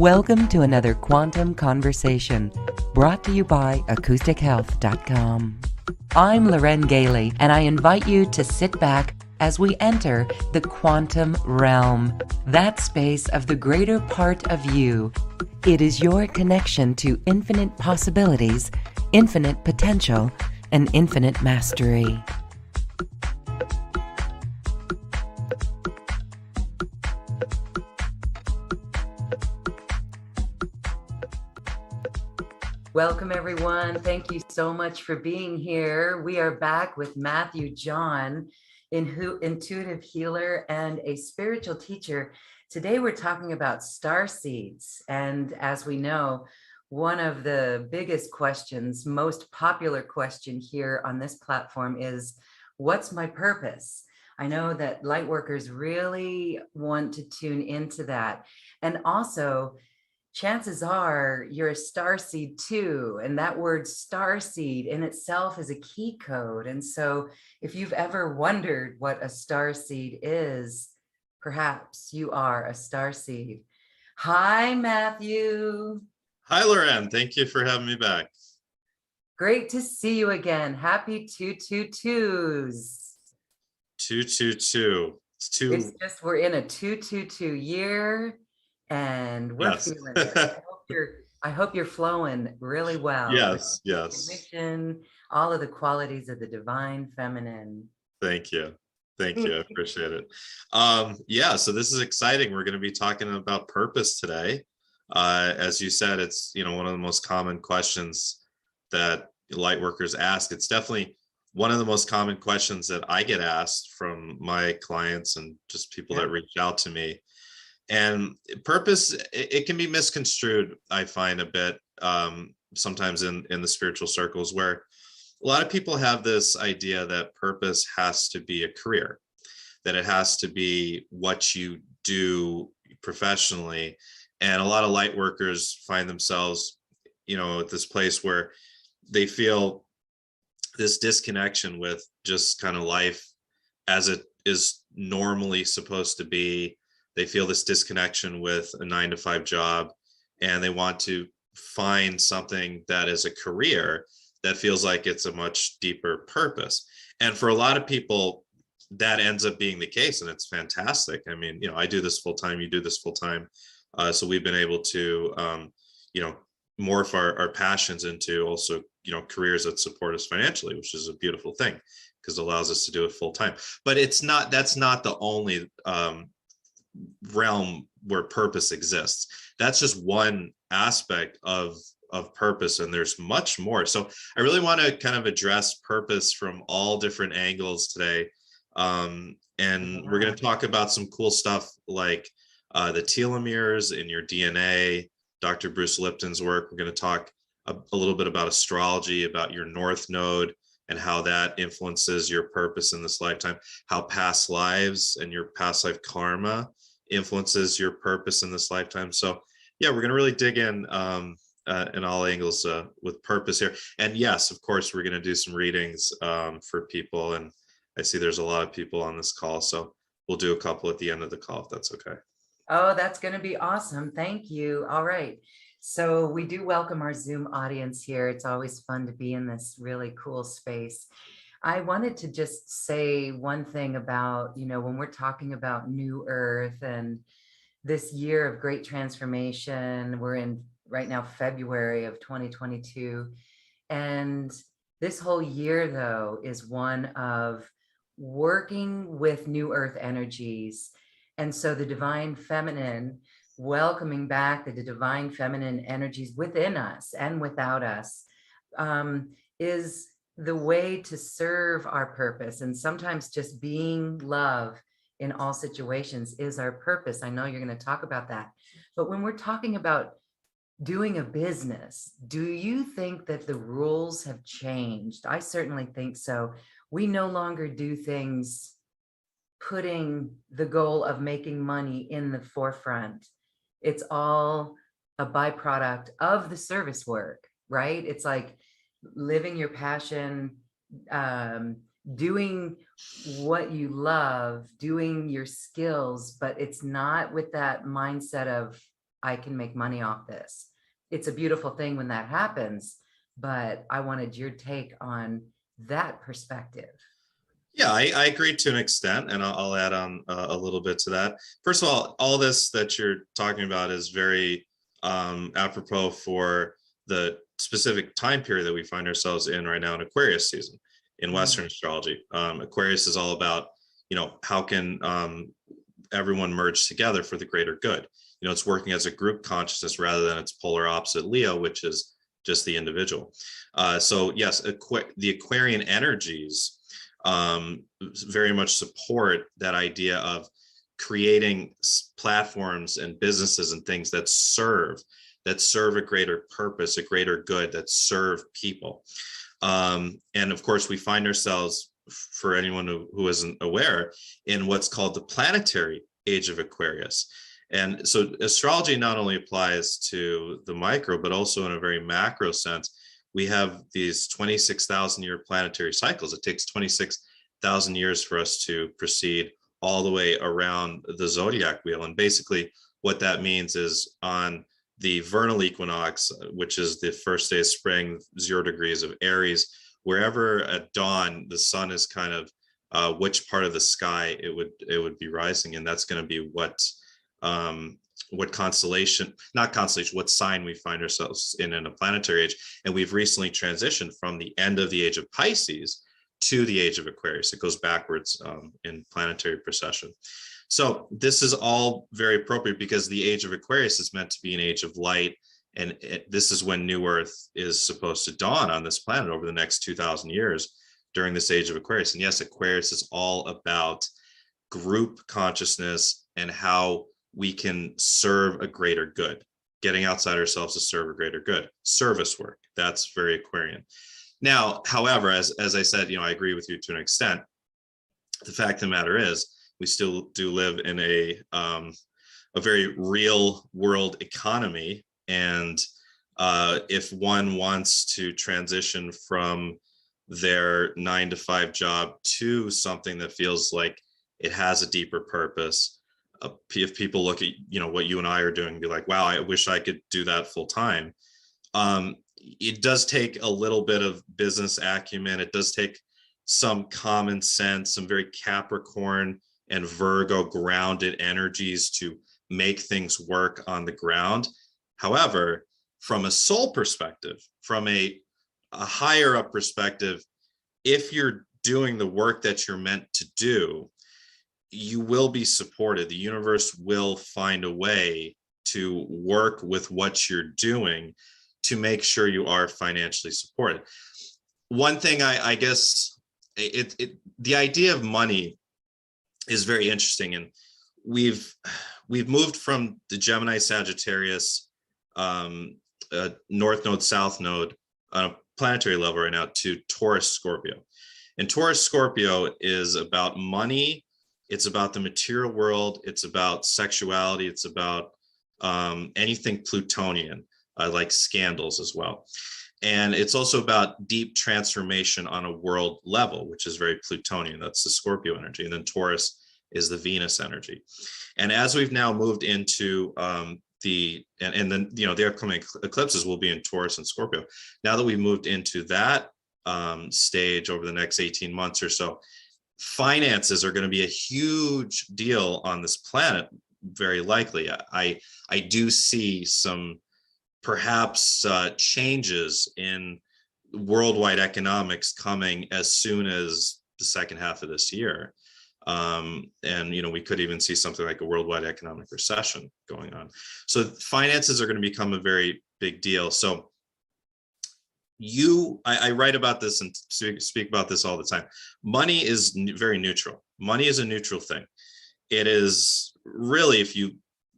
Welcome to another Quantum Conversation, brought to you by AcousticHealth.com. I'm Loren Gailey, and I invite you to sit back as we enter the quantum realm, that space of the greater part of you. It is your connection to infinite possibilities, infinite potential, and infinite mastery. Welcome, everyone. Thank you so much for being here. We are back with Matthew John, intuitive healer and a spiritual teacher. Today, we're talking about starseeds. And as we know, one of the biggest questions, most popular question here on this platform is, what's my purpose? I know that light workers really want to tune into that. And also, chances are you're a starseed too, and that word starseed in itself is a key code. And so if you've ever wondered what a starseed is, perhaps you are a starseed. Hi, Matthew. Hi, Loren. Thank you for having me back. Great to see you again. Happy 222s. 222. It's just, we're in a 222 year. And we're feeling it. I hope you're flowing really well. Yes. Recognition, all of the qualities of the divine feminine. Thank you. I appreciate it. So this is exciting. We're going to be talking about purpose today. As you said, it's one of the most common questions that light workers ask. It's definitely one of the most common questions that I get asked from my clients and just people that reach out to me. And purpose, it can be misconstrued, I find, a bit sometimes in the spiritual circles, where a lot of people have this idea that purpose has to be a career, that it has to be what you do professionally. And a lot of light workers find themselves, at this place where they feel this disconnection with just kind of life as it is normally supposed to be. They feel this disconnection with a 9-to-5 job, and they want to find something that is a career that feels like it's a much deeper purpose. And for a lot of people, that ends up being the case, and it's fantastic. I mean, I do this full time, you do this full time. So we've been able to, morph our passions into also, careers that support us financially, which is a beautiful thing because it allows us to do it full time. But that's not the only realm where purpose exists. That's just one aspect of purpose, and there's much more. So I really want to kind of address purpose from all different angles today, and we're going to talk about some cool stuff like the telomeres in your DNA, Dr. Bruce Lipton's work. We're going to talk a little bit about astrology, about your North Node and how that influences your purpose in this lifetime, how past lives and your past life karma influences your purpose in this lifetime. So we're going to really dig in all angles with purpose here. And yes, of course, we're going to do some readings for people. And I see there's a lot of people on this call, so we'll do a couple at the end of the call, if that's okay. Oh, that's going to be awesome. Thank you. All right. So we do welcome our Zoom audience here. It's always fun to be in this really cool space. I wanted to just say one thing about, when we're talking about New Earth and this year of great transformation, we're in right now, February of 2022. And this whole year, though, is one of working with New Earth energies. And so the divine feminine, welcoming back the divine feminine energies within us and without us, is the way to serve our purpose. And sometimes just being love in all situations is our purpose. I know you're going to talk about that. But when we're talking about doing a business, do you think that the rules have changed? I certainly think so. We no longer do things putting the goal of making money in the forefront. It's all a byproduct of the service work, right? It's like living your passion, doing what you love, doing your skills, but it's not with that mindset of I can make money off this. It's a beautiful thing when that happens, but I wanted your take on that perspective. Yeah, I agree to an extent, and I'll add on a little bit to that. First of all this that you're talking about is very apropos for the specific time period that we find ourselves in right now in Aquarius season in Western astrology. Aquarius is all about, how can everyone merge together for the greater good. It's working as a group consciousness rather than its polar opposite Leo, which is just the individual. So yes, the Aquarian energies very much support that idea of creating platforms and businesses and things that serve a greater purpose, a greater good, that serve people. And of course, we find ourselves, for anyone who isn't aware, in what's called the planetary age of Aquarius. And so astrology not only applies to the micro, but also in a very macro sense. We have these 26,000 year planetary cycles. It takes 26,000 years for us to proceed all the way around the zodiac wheel. And basically what that means is on the vernal equinox, which is the first day of spring, 0 degrees of Aries, wherever at dawn the sun is kind of which part of the sky it would be rising in. That's going to be what constellation, not constellation, what sign we find ourselves in a planetary age. And we've recently transitioned from the end of the age of Pisces to the age of Aquarius. It goes backwards in planetary precession. So this is all very appropriate because the age of Aquarius is meant to be an age of light. And this is when New Earth is supposed to dawn on this planet over the next 2,000 years during this age of Aquarius. And yes, Aquarius is all about group consciousness and how we can serve a greater good, getting outside ourselves to serve a greater good. Service work, that's very Aquarian. Now, however, as I said, I agree with you to an extent. The fact of the matter is, we still do live in a very real world economy. And if one wants to transition from their 9-to-5 job to something that feels like it has a deeper purpose, if people look at what you and I are doing and be like, wow, I wish I could do that full time. It does take a little bit of business acumen. It does take some common sense, some very Capricorn and Virgo grounded energies to make things work on the ground. However, from a soul perspective, from a higher up perspective, if you're doing the work that you're meant to do, you will be supported. The universe will find a way to work with what you're doing to make sure you are financially supported. One thing I guess the idea of money is very interesting, and we've moved from the Gemini Sagittarius North Node South Node on a planetary level right now to Taurus Scorpio. And Taurus Scorpio is about money. It's about the material world. It's about sexuality. It's about anything Plutonian, like scandals as well. And it's also about deep transformation on a world level, which is very Plutonian. That's the Scorpio energy. And then Taurus is the Venus energy. And as we've now moved into the upcoming eclipses will be in Taurus and Scorpio. Now that we've moved into that stage over the next 18 months or so, finances are going to be a huge deal on this planet, very likely. I do see some perhaps changes in worldwide economics coming as soon as the second half of this year. And we could even see something like a worldwide economic recession going on. So finances are going to become a very big deal. So I write about this and speak about this all the time. Money is very neutral. Money is a neutral thing. It is really, if you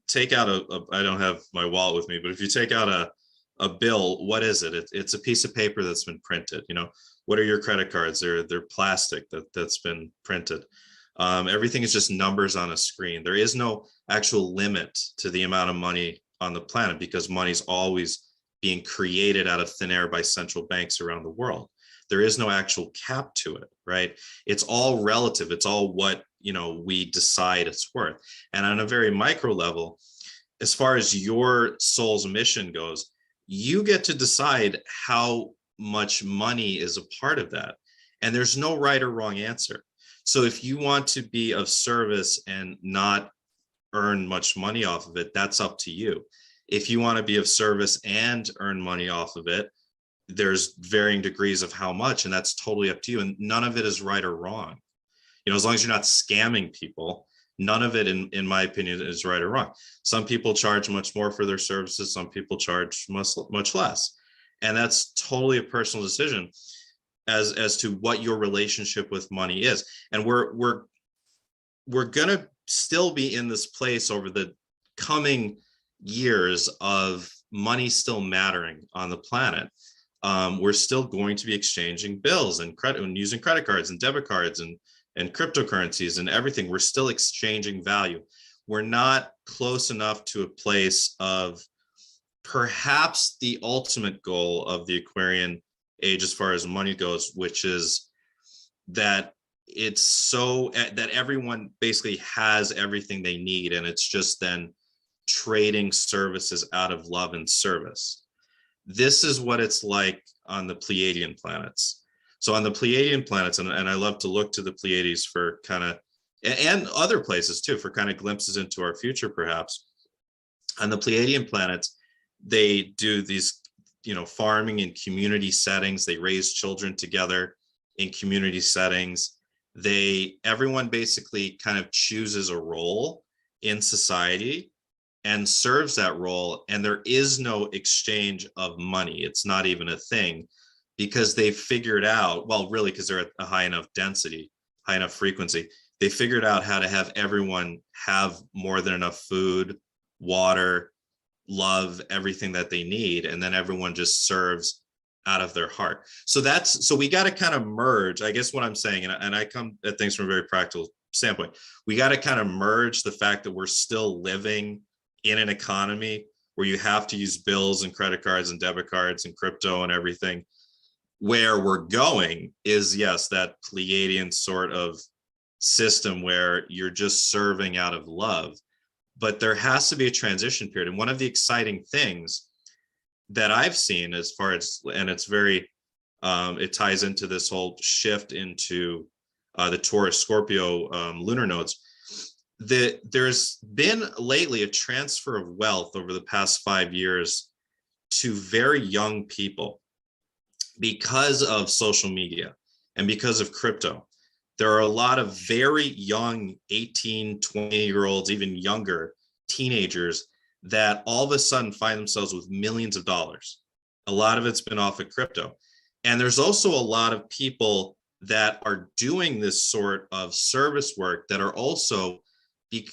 take out I don't have my wallet with me, but if you take out a bill, what is it? It's a piece of paper that's been printed. What are your credit cards? They're plastic that's been printed. Everything is just numbers on a screen. There is no actual limit to the amount of money on the planet because money's always being created out of thin air by central banks around the world. There is no actual cap to it, right? It's all relative. It's all what we decide it's worth. And on a very micro level, as far as your soul's mission goes, you get to decide how much money is a part of that. And there's no right or wrong answer. So if you want to be of service and not earn much money off of it, that's up to you. If you want to be of service and earn money off of it, there's varying degrees of how much, and that's totally up to you. And none of it is right or wrong. As long as you're not scamming people, none of it, in my opinion, is right or wrong. Some people charge much more for their services. Some people charge much less. And that's totally a personal decision as to what your relationship with money is. And we're gonna still be in this place over the coming years of money still mattering on the planet. We're still going to be exchanging bills and credit and using credit cards and debit cards and cryptocurrencies and everything. We're still exchanging value. We're not close enough to a place of perhaps the ultimate goal of the Aquarian age as far as money goes, which is that it's so that everyone basically has everything they need, and it's just then trading services out of love and service. This is what it's like on the Pleiadian planets. So on the Pleiadian planets, and I love to look to the Pleiades for kind of, and other places too, for kind of glimpses into our future, perhaps. On the Pleiadian planets, they do these, farming in community settings. They raise children together in community settings. Everyone basically kind of chooses a role in society and serves that role. And there is no exchange of money. It's not even a thing, because they figured out, well, really, because they're at a high enough density, high enough frequency, they figured out how to have everyone have more than enough food, water, love, everything that they need. And then everyone just serves out of their heart. So we got to kind of merge, I guess what I'm saying, and I come at things from a very practical standpoint. We got to kind of merge the fact that we're still living in an economy where you have to use bills and credit cards and debit cards and crypto and everything. Where we're going is, yes, that Pleiadian sort of system where you're just serving out of love. But there has to be a transition period. And one of the exciting things that I've seen as far as, and it's very, it ties into this whole shift into the Taurus Scorpio lunar nodes, that there's been lately a transfer of wealth over the past 5 years to very young people because of social media and because of crypto. There are a lot of very young 18, 20-year-olds, even younger teenagers that all of a sudden find themselves with millions of dollars. A lot of it's been off of crypto. And there's also a lot of people that are doing this sort of service work that are also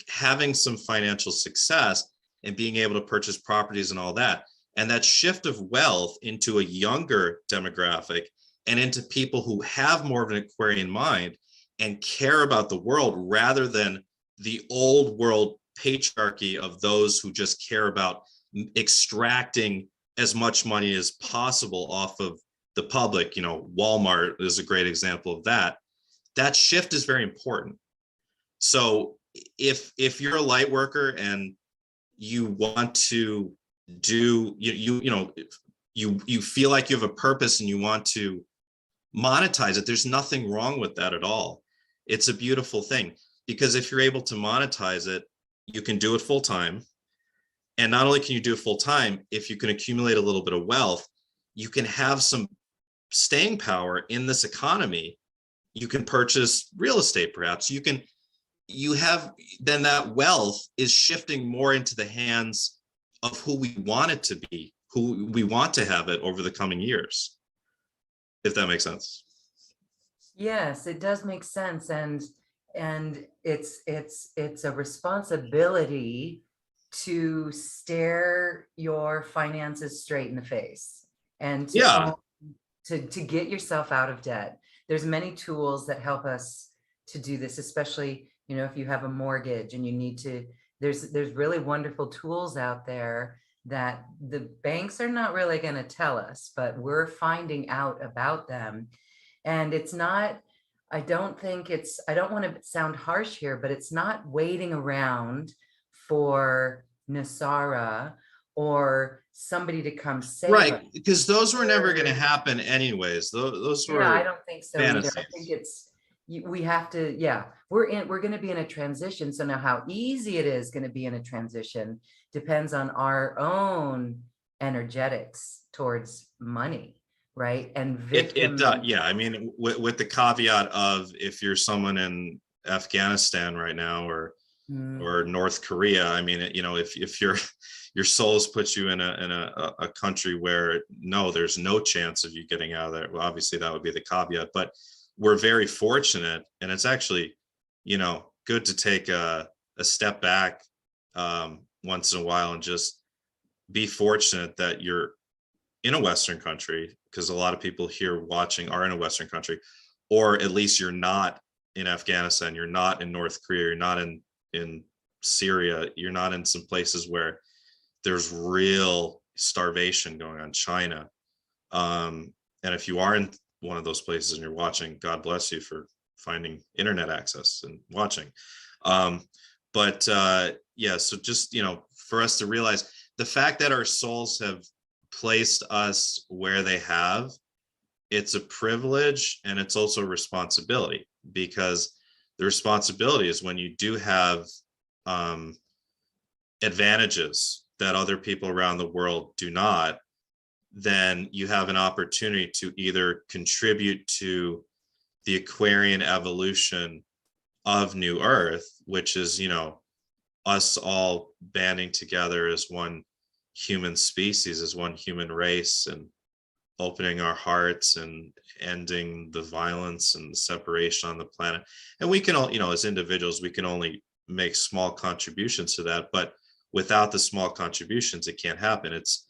having some financial success and being able to purchase properties and all that. And that shift of wealth into a younger demographic and into people who have more of an Aquarian mind and care about the world rather than the old world patriarchy of those who just care about extracting as much money as possible off of the public. Walmart is a great example of that. That shift is very important. So if you're a light worker and you want to do, you feel like you have a purpose and you want to monetize it, there's nothing wrong with that at all. It's a beautiful thing, because if you're able to monetize it, you can do it full time. And not only can you do it full time, if you can accumulate a little bit of wealth, you can have some staying power in this economy. You can purchase real estate, perhaps. Then that wealth is shifting more into the hands of who we want it to be, who we want to have it over the coming years, if that makes sense. Yes, it does make sense. And it's a responsibility to stare your finances straight in the face and to get yourself out of debt. There's many tools that help us to do this, especially, if you have a mortgage and you need to, there's really wonderful tools out there that the banks are not really going to tell us, but we're finding out about them. And it's not, I don't want to sound harsh here, but it's not waiting around for, Nasara or somebody to come save us. Right, because those were never going to happen anyways. Those Yeah, I were don't think so either. I think fantasies. it's, we have to, yeah, we're going to be in a transition. So now how easy it is going to be in a transition depends on our own energetics towards money, right? And victim. Yeah, I mean, with the caveat of if you're someone in Afghanistan right now or North Korea, I mean, if your souls put you in a country where no, there's no chance of you getting out of there. Well, obviously that would be the caveat, but we're very fortunate, and it's actually, good to take a step back once in a while and just be fortunate that you're in a Western country, because a lot of people here watching are in a Western country, or at least you're not in Afghanistan, you're not in North Korea, you're not in Syria, you're not in some places where there's real starvation going on, China. And if you are in one of those places and you're watching, God bless you for finding internet access and watching. Yeah, so just, for us to realize the fact that our souls have placed us where they have, it's a privilege and it's also a responsibility, because the responsibility is when you do have advantages that other people around the world do not, then you have an opportunity to either contribute to the Aquarian evolution of New Earth, which is, us all banding together as one human species, as one human race, and opening our hearts and ending the violence and the separation on the planet. And we can all, as individuals, we can only make small contributions to that, but without the small contributions, it can't happen. It's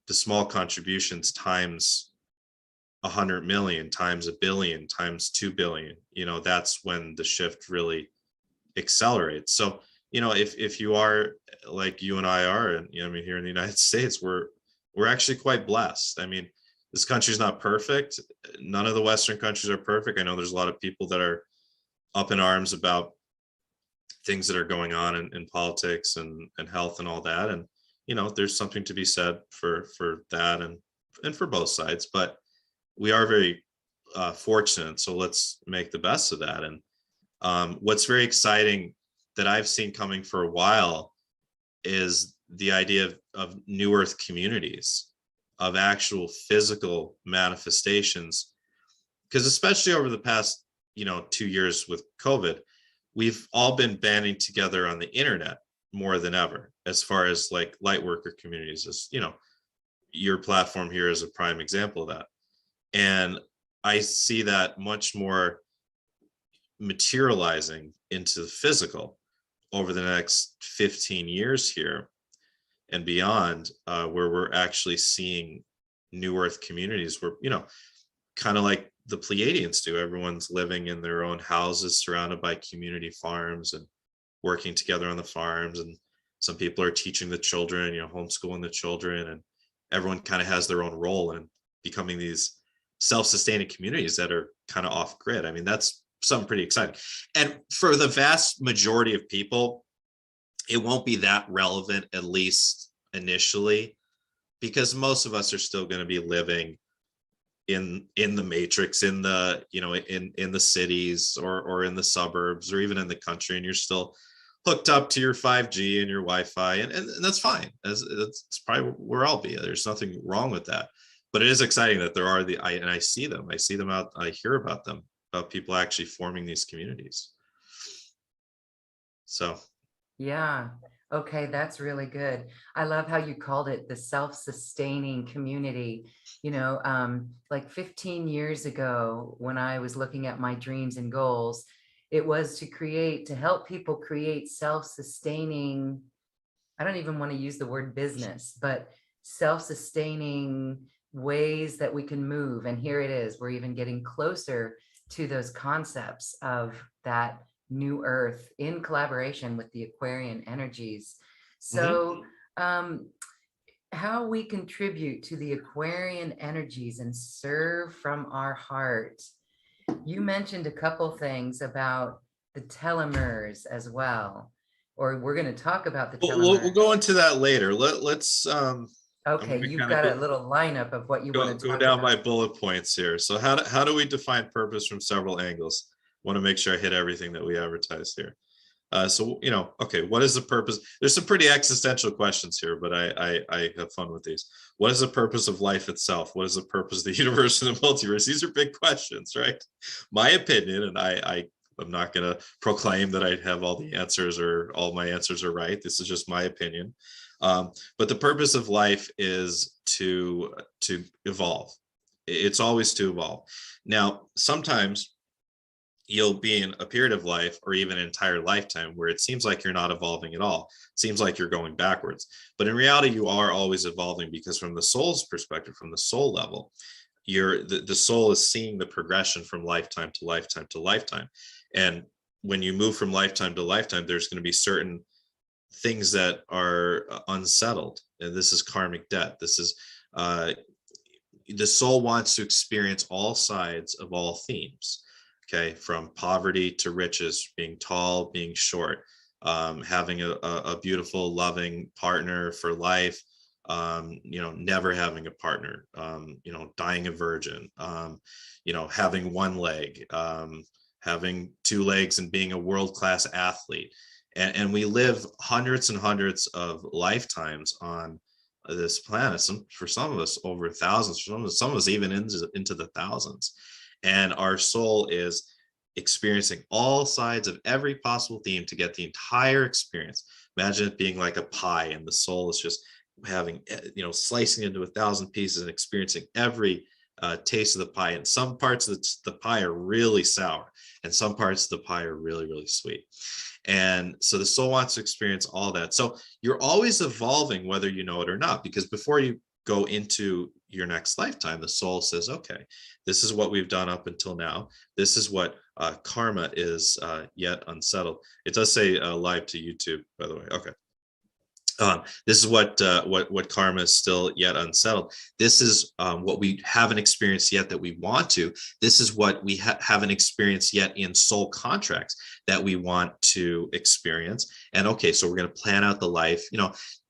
the small contributions times 100 million, times a billion, times 2 billion. That's when the shift really accelerates. So, if you are like you and I are, and I mean, here in the United States, we're actually quite blessed. I mean, this country's not perfect. None of the Western countries are perfect. I know there's a lot of people that are up in arms about things that are going on in politics and health and all that. And, there's something to be said for that and for both sides, but we are very fortunate. So let's make the best of that. And what's very exciting that I've seen coming for a while is the idea of New Earth communities, of actual physical manifestations. Because especially over the past, 2 years with COVID, we've all been banding together on the internet more than ever, as far as like light worker communities, as your platform here is a prime example of that. And I see that much more materializing into the physical over the next 15 years here and beyond, where we're actually seeing New Earth communities where, kind of like the Pleiadians do. Everyone's living in their own houses surrounded by community farms and working together on the farms. And some people are teaching the children, homeschooling the children, and everyone kind of has their own role in becoming these self-sustaining communities that are kind of off grid. I mean, that's something pretty exciting. And for the vast majority of people, it won't be that relevant, at least initially, because most of us are still going to be living in the matrix, in the in the cities or in the suburbs or even in the country, and you're still hooked up to your 5G and your Wi-Fi, and that's fine. It's probably where I'll be. There's nothing wrong with that. But it is exciting that there are I see them out. I hear about them, about people actually forming these communities. So Yeah. Okay, that's really good. I love how you called it the self-sustaining community. Like 15 years ago, when I was looking at my dreams and goals, it was to help people create self-sustaining, I don't even want to use the word business, but self-sustaining ways that we can move. And here it is. We're even getting closer to those concepts of that New Earth in collaboration with the Aquarian energies. So how we contribute to the Aquarian energies and serve from our heart. You mentioned a couple things about the telomeres as well. or we're going to talk about the We'll telomeres. go into that later. Let's I'm Okay, going to you've kind of got a little lineup of what you want to go talk down about. my bullet points here. So how do we define purpose from several angles? Want to make sure I hit everything that we advertise here. So, okay, what is the purpose? There's some pretty existential questions here, but I have fun with these. What is the purpose of life itself? What is the purpose of the universe and the multiverse? These are big questions, right? My opinion, and I'm not going to proclaim that I have all the answers or all my answers are right. This is just my opinion. But the purpose of life is to evolve. It's always to evolve. Now, sometimes you'll be in a period of life or even an entire lifetime where it seems like you're not evolving at all. It seems like you're going backwards. But in reality, you are always evolving, because from the soul's perspective, from the soul level, the soul is seeing the progression from lifetime to lifetime to lifetime. And when you move from lifetime to lifetime, there's going to be certain things that are unsettled. And this is karmic debt. This is the soul wants to experience all sides of all themes. Okay, from poverty to riches, being tall, being short, having a beautiful, loving partner for life, never having a partner, dying a virgin, having one leg, having two legs, and being a world-class athlete. And we live hundreds and hundreds of lifetimes on this planet. For some of us over thousands, for some of us even into the thousands. And our soul is experiencing all sides of every possible theme to get the entire experience. Imagine it being like a pie, and the soul is just having, slicing into 1,000 pieces and experiencing every taste of the pie. And some parts of the pie are really sour, and some parts of the pie are really, really sweet. And so the soul wants to experience all that. So you're always evolving, whether you know it or not, because before you go into your next lifetime, the soul says, okay, this is what we've done up until now. This is what karma is yet unsettled. It does say live to YouTube, by the way. Okay. This is what karma is still yet unsettled. This is what we haven't experienced yet that we want to. This is what we haven't experienced yet in soul contracts that we want to experience. And okay, so we're going to plan out the life.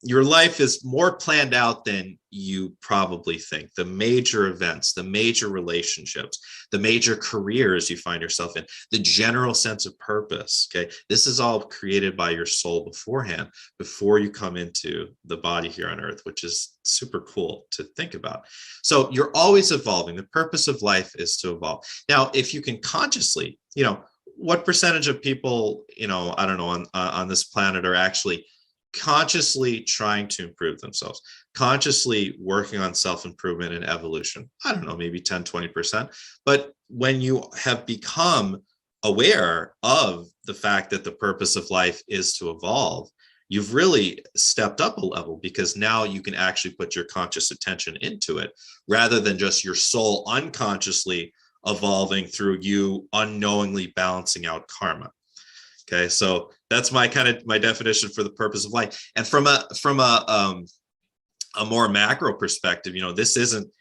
Your life is more planned out than you probably think. The major events, the major relationships, the major careers you find yourself in, the general sense of purpose. Okay, this is all created by your soul beforehand, before you come into the body here on earth, which is super cool to think about. So you're always evolving. The purpose of life is to evolve. Now, if you can consciously, what percentage of people, I don't know, on this planet are actually consciously trying to improve themselves, consciously working on self-improvement and evolution? I don't know, maybe 10-20%. But when you have become aware of the fact that the purpose of life is to evolve, you've really stepped up a level, because now you can actually put your conscious attention into it, rather than just your soul unconsciously evolving through you unknowingly balancing out karma. Okay, so that's my definition for the purpose of life. And from a more macro perspective, this isn't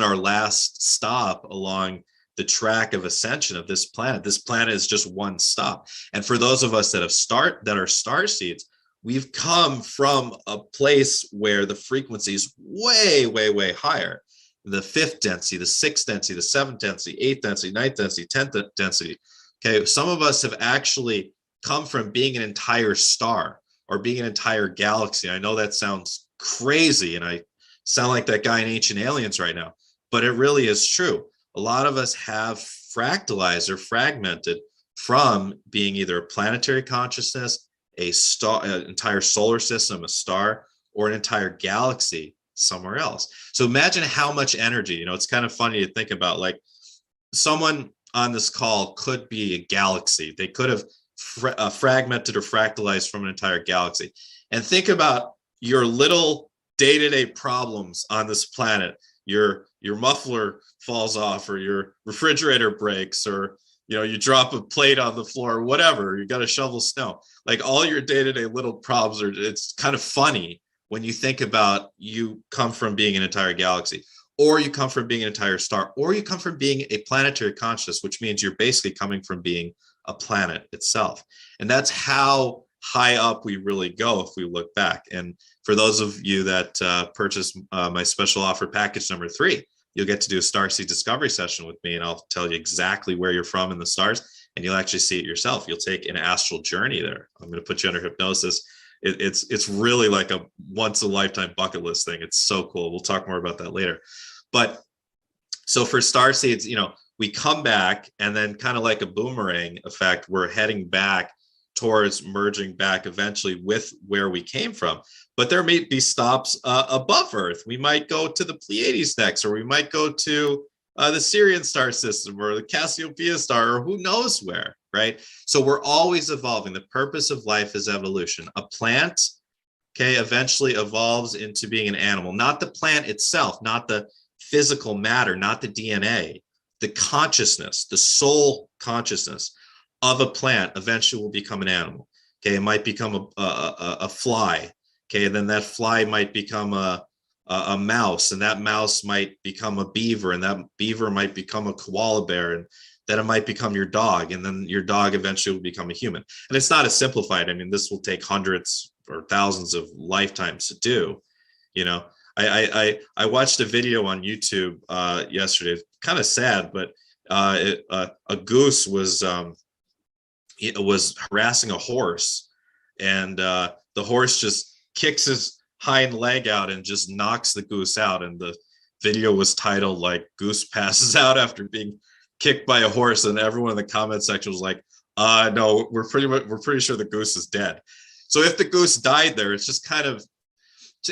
our last stop along the track of ascension of this planet. This planet is just one stop. And for those of us that are starseeds, we've come from a place where the frequency is way, way, way higher. The fifth density, the sixth density, the seventh density, eighth density, ninth density, 10th density. Okay, some of us have actually come from being an entire star or being an entire galaxy. I know that sounds crazy, and I sound like that guy in Ancient Aliens right now, but it really is true. A lot of us have fractalized or fragmented from being either a planetary consciousness, a star, an entire solar system, a star, or an entire galaxy somewhere else. So imagine how much energy, it's kind of funny to think about, like, someone on this call could be a galaxy. They could have fragmented or fractalized from an entire galaxy. And think about your little day-to-day problems on this planet. Your muffler falls off, or your refrigerator breaks, or you drop a plate on the floor, or whatever. You got to shovel snow. Like, all your day-to-day little problems it's kind of funny when you think about you come from being an entire galaxy, or you come from being an entire star, or you come from being a planetary consciousness, which means you're basically coming from being a planet itself. And that's how high up we really go if we look back. And for those of you that purchase my special offer package number 3, you'll get to do a Starseed Discovery session with me, and I'll tell you exactly where you're from in the stars, and you'll actually see it yourself. You'll take an astral journey there. I'm going to put you under hypnosis. It's really like a once a lifetime bucket list thing. It's so cool. We'll talk more about that later. But so for Starseeds, we come back, and then kind of like a boomerang effect, we're heading back towards merging back eventually with where we came from. But there may be stops above Earth. We might go to the Pleiades next, or we might go to the Sirian star system, or the Cassiopeia star, or who knows where, right? So we're always evolving. The purpose of life is evolution. A plant, okay, eventually evolves into being an animal. Not the plant itself, not the physical matter, not the DNA, the consciousness, the soul consciousness of a plant eventually will become an animal. Okay, it might become a fly. Okay, and then that fly might become a mouse, and that mouse might become a beaver, and that beaver might become a koala bear, and then it might become your dog, and then your dog eventually will become a human. And it's not as simplified. I mean, this will take hundreds or thousands of lifetimes to do. I watched a video on YouTube yesterday. Kind of sad, but a goose was harassing a horse, and the horse just kicks his hind leg out and just knocks the goose out. And the video was titled like "Goose passes out after being kicked by a horse," and everyone in the comment section was like, "No, we're pretty sure the goose is dead." So if the goose died there, it's just kind of,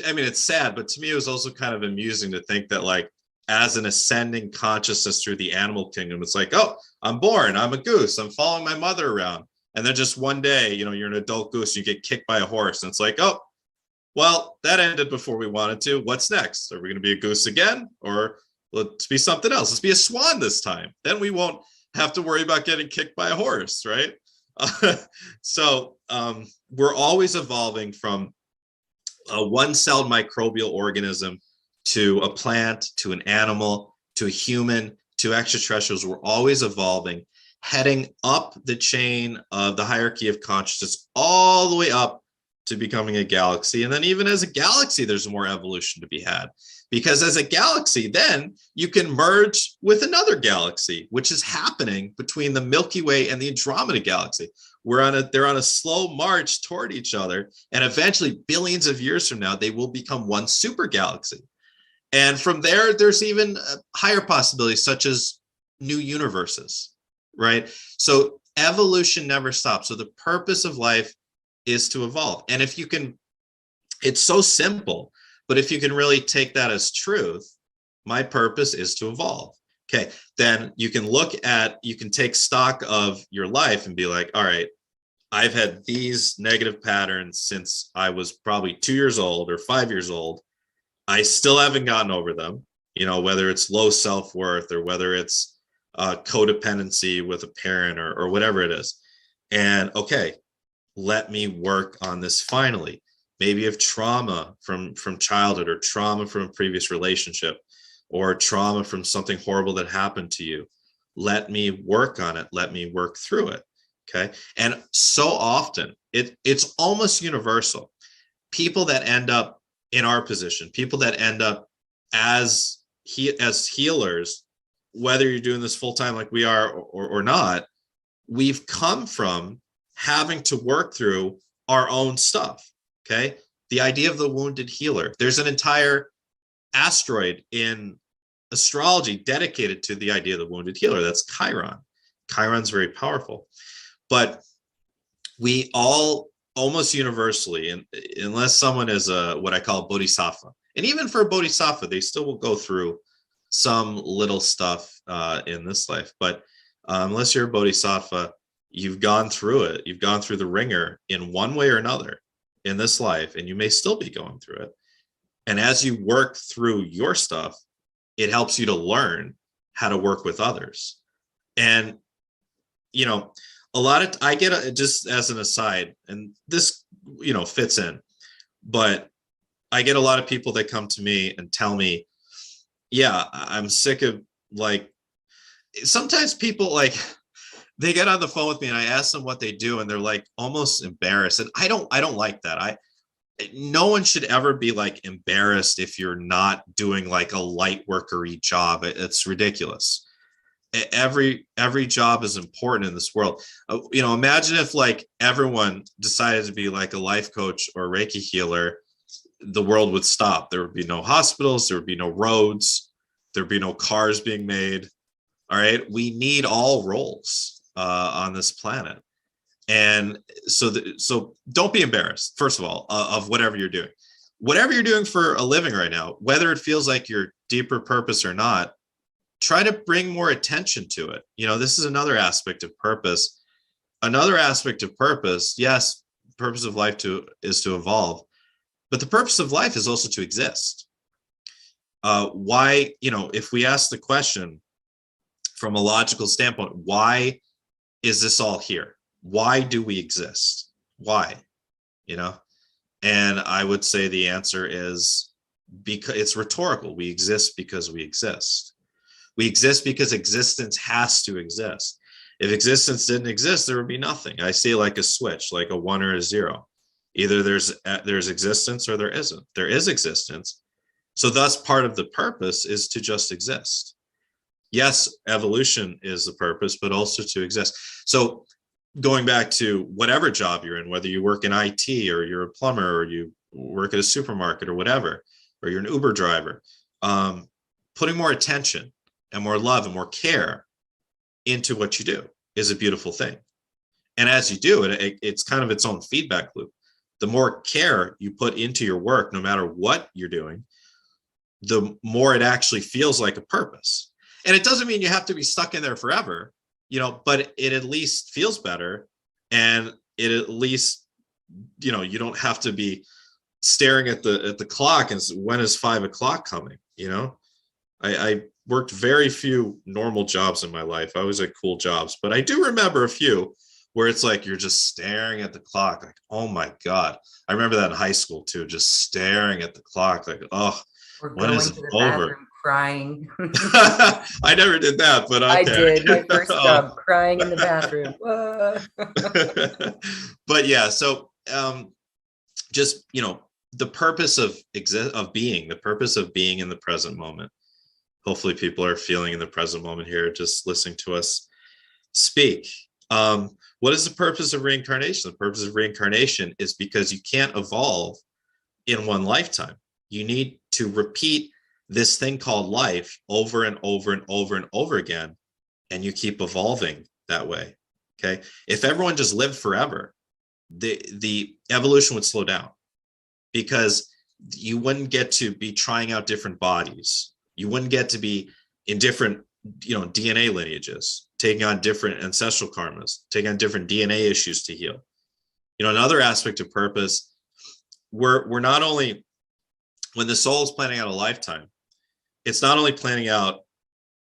I mean, it's sad, but to me, it was also kind of amusing to think that, like, as an ascending consciousness through the animal kingdom, it's like, oh, I'm born, I'm a goose, I'm following my mother around. And then just one day, you're an adult goose, you get kicked by a horse, and it's like, oh, well, that ended before we wanted to. What's next? Are we going to be a goose again? Or let's be something else. Let's be a swan this time. Then we won't have to worry about getting kicked by a horse, right? So we're always evolving from a one-celled microbial organism to a plant, to an animal, to a human, to extraterrestrials. We're always evolving, heading up the chain of the hierarchy of consciousness, all the way up to becoming a galaxy. And then even as a galaxy, there's more evolution to be had, because as a galaxy, then you can merge with another galaxy, which is happening between the Milky Way and the Andromeda galaxy. They're on a slow march toward each other. And eventually, billions of years from now, they will become one super galaxy. And from there, there's even higher possibilities, such as new universes, right? So evolution never stops. So the purpose of life is to evolve. And if you can, it's so simple, but if you can really take that as truth, my purpose is to evolve. Okay, then you can take stock of your life and be like, all right, I've had these negative patterns since I was probably 2 years old or 5 years old. I still haven't gotten over them, whether it's low self-worth or whether it's codependency with a parent or whatever it is. And okay, let me work on this finally. Maybe of trauma from childhood, or trauma from a previous relationship, or trauma from something horrible that happened to you. Let me work on it. Let me work through it. Okay. And so often it's almost universal. People that end up in our position, people that end up as healers, whether you're doing this full time like we are or not, we've come from having to work through our own stuff. Okay. The idea of the wounded healer. There's an entire asteroid in astrology dedicated to the idea of the wounded healer. That's Chiron. Chiron's very powerful. But we all almost universally, and unless someone is what I call bodhisattva, and even for a bodhisattva, they still will go through some little stuff in this life. But unless you're a bodhisattva, you've gone through it. You've gone through the ringer in one way or another in this life, and you may still be going through it. And as you work through your stuff, it helps you to learn how to work with others. And, I get, just as an aside, and this, fits in, but I get a lot of people that come to me and tell me, yeah, I'm sick of, like, sometimes people, like, they get on the phone with me and I ask them what they do, and they're like almost embarrassed. And I don't like that. No one should ever be like embarrassed if you're not doing like a light workery job. It's ridiculous. Every job is important in this world. Imagine if like everyone decided to be like a life coach or Reiki healer, the world would stop. There would be no hospitals, there would be no roads, there'd be no cars being made. All right, we need all roles on this planet. And so don't be embarrassed, first of all, of whatever you're doing. Whatever you're doing for a living right now, whether it feels like your deeper purpose or not, try to bring more attention to it. This is another aspect of purpose. Another aspect of purpose, yes, purpose of life is to evolve, but the purpose of life is also to exist. Why, if we ask the question from a logical standpoint, why is this all here? Why do we exist? Why? And I would say the answer is because it's rhetorical. We exist because we exist. We exist because existence has to exist. If existence didn't exist, there would be nothing. I see like a switch, like a 1 or a 0. Either there's existence or there isn't. There is existence. So thus part of the purpose is to just exist. Yes, evolution is the purpose, but also to exist. So going back to whatever job you're in, whether you work in IT or you're a plumber or you work at a supermarket or whatever, or you're an Uber driver, putting more attention and more love and more care into what you do is a beautiful thing. And as you do it, it's kind of its own feedback loop. The more care you put into your work, no matter what you're doing, the more it actually feels like a purpose. And it doesn't mean you have to be stuck in there forever, but it at least feels better. And it at least, you don't have to be staring at the clock and when is 5 o'clock coming? I worked very few normal jobs in my life. I was at cool jobs, but I do remember a few where it's like you're just staring at the clock, like, oh my God. I remember that in high school too, just staring at the clock, like, oh, Or when going is to it the over? bathroom crying. I never did that, but okay. I did my first Oh. job, crying in the bathroom. But yeah, so just the purpose of being, the purpose of being in the present moment. Hopefully people are feeling in the present moment here, just listening to us speak. What is the purpose of reincarnation? The purpose of reincarnation is because you can't evolve in one lifetime. You need to repeat this thing called life over and over and over and over again, and you keep evolving that way. Okay. If everyone just lived forever, the evolution would slow down, because you wouldn't get to be trying out different bodies. You wouldn't get to be in different, DNA lineages, taking on different ancestral karmas, taking on different DNA issues to heal. Another aspect of purpose, we're not only, when the soul is planning out a lifetime, it's not only planning out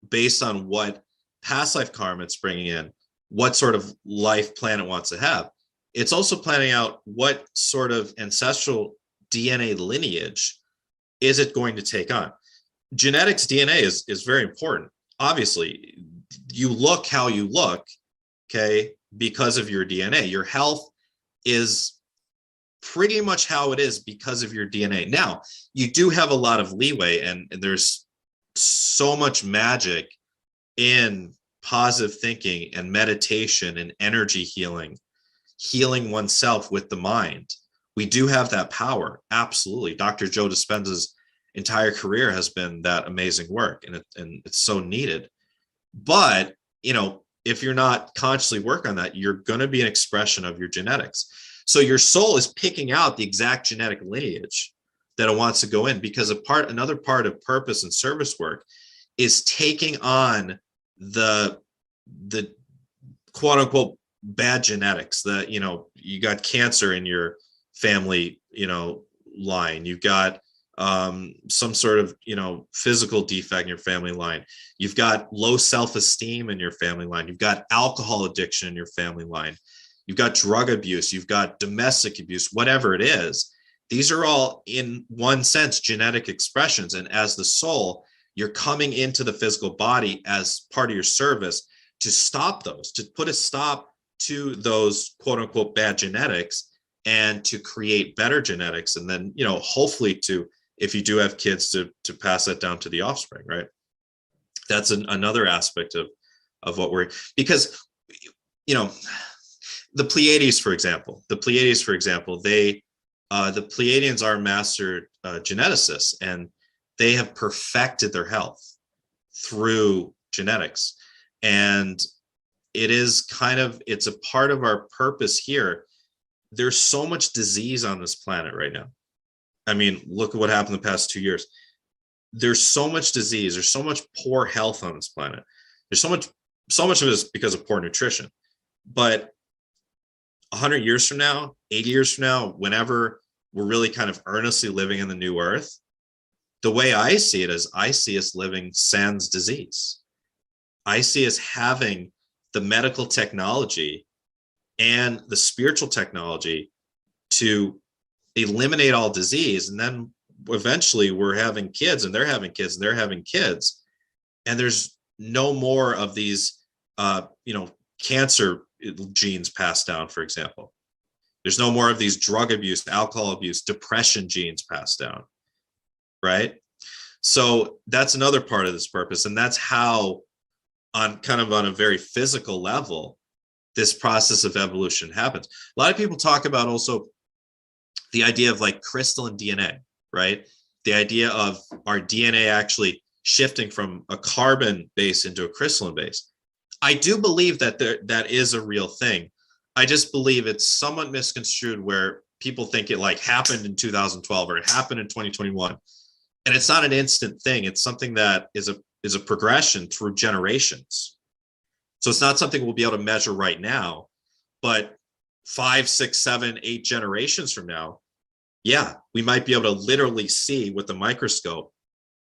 based on what past life karma it's bringing in, what sort of life plan it wants to have. It's also planning out what sort of ancestral DNA lineage is it going to take on. Genetics, DNA is very important. Obviously, you look how you look, okay, because of your DNA. Your health is pretty much how it is because of your DNA. Now, you do have a lot of leeway, and there's so much magic in positive thinking and meditation and energy healing oneself with the mind. We do have that power. Absolutely. Dr. Joe Dispenza's entire career has been that amazing work, and it's so needed. But, if you're not consciously working on that, you're going to be an expression of your genetics. So your soul is picking out the exact genetic lineage that it wants to go in, because another part of purpose and service work is taking on the quote unquote bad genetics. That, you got cancer in your family, line. You've got some sort of, physical defect in your family line. You've got low self-esteem in your family line. You've got alcohol addiction in your family line. You've got drug abuse. You've got domestic abuse, whatever it is. These are all, in one sense, genetic expressions. And as the soul, you're coming into the physical body as part of your service to stop those, to put a stop to those quote unquote bad genetics, and to create better genetics. And then, hopefully to, if you do have kids, to pass that down to the offspring, right? That's another aspect of what we're, because, the Pleiades, for example, they, the Pleiadians are master geneticists, and they have perfected their health through genetics. And it's a part of our purpose here. There's so much disease on this planet right now. I mean, look at what happened the past 2 years. There's so much disease. There's so much poor health on this planet. There's so much of it is because of poor nutrition. But 100 years from now, 80 years from now, whenever we're really kind of earnestly living in the new earth, the way I see it is I see us living sans disease. I see us having the medical technology and the spiritual technology to eliminate all disease. And then eventually we're having kids, and they're having kids, and they're having kids. And there's no more of these, cancer genes passed down, for example. There's no more of these drug abuse, alcohol abuse, depression genes passed down, right? So that's another part of this purpose. And that's how, on a very physical level, this process of evolution happens. A lot of people talk about also the idea of like crystalline DNA, right? The idea of our DNA actually shifting from a carbon base into a crystalline base. I do believe that that is a real thing. I just believe it's somewhat misconstrued, where people think it like happened in 2012 or it happened in 2021. And it's not an instant thing. It's something that is a progression through generations. So it's not something we'll be able to measure right now, but 5, 6, 7, 8 generations from now, yeah, we might be able to literally see with the microscope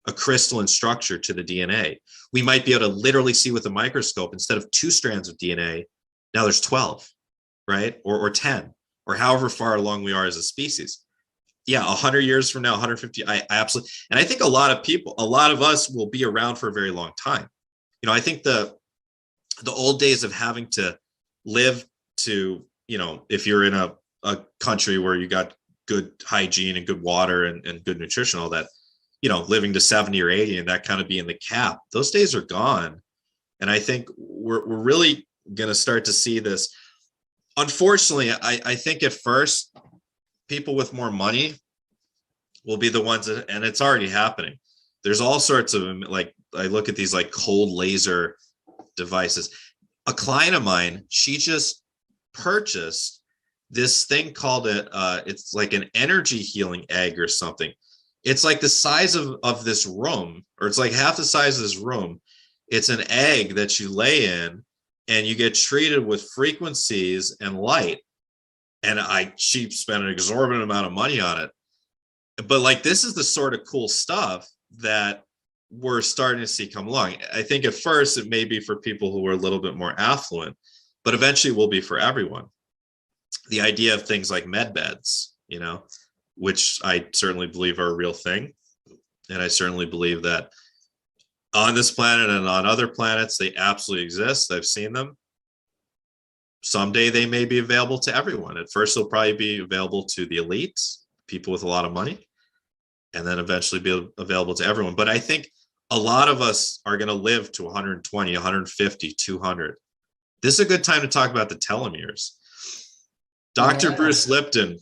a crystalline structure to the DNA. We might be able to literally see with a microscope, instead of 2 strands of DNA, now there's 12, right? Or 10, or however far along we are as a species. Yeah, 100 years from now, 150, I absolutely, and I think a lot of us will be around for a very long time. I think the old days of having to live to, if you're in a country where you got good hygiene and good water and good nutrition, all that, living to 70 or 80 and that kind of being the cap, those days are gone. And I think we're really going to start to see this. Unfortunately, I think at first, people with more money will be the ones that, and it's already happening. There's all sorts of, like, I look at these like cold laser devices. A client of mine, she just purchased this thing called it's like an energy healing egg or something. It's like the size of this room, or it's like half the size of this room. It's an egg that you lay in, and you get treated with frequencies and light. And she spent an exorbitant amount of money on it. But like, this is the sort of cool stuff that we're starting to see come along. I think at first it may be for people who are a little bit more affluent, but eventually will be for everyone. The idea of things like med beds, which I certainly believe are a real thing. And I certainly believe that on this planet and on other planets, they absolutely exist. I've seen them. Someday they may be available to everyone. At first, they'll probably be available to the elites, people with a lot of money, and then eventually be available to everyone. But I think a lot of us are going to live to 120, 150, 200. This is a good time to talk about the telomeres. Dr. Bruce Lipton,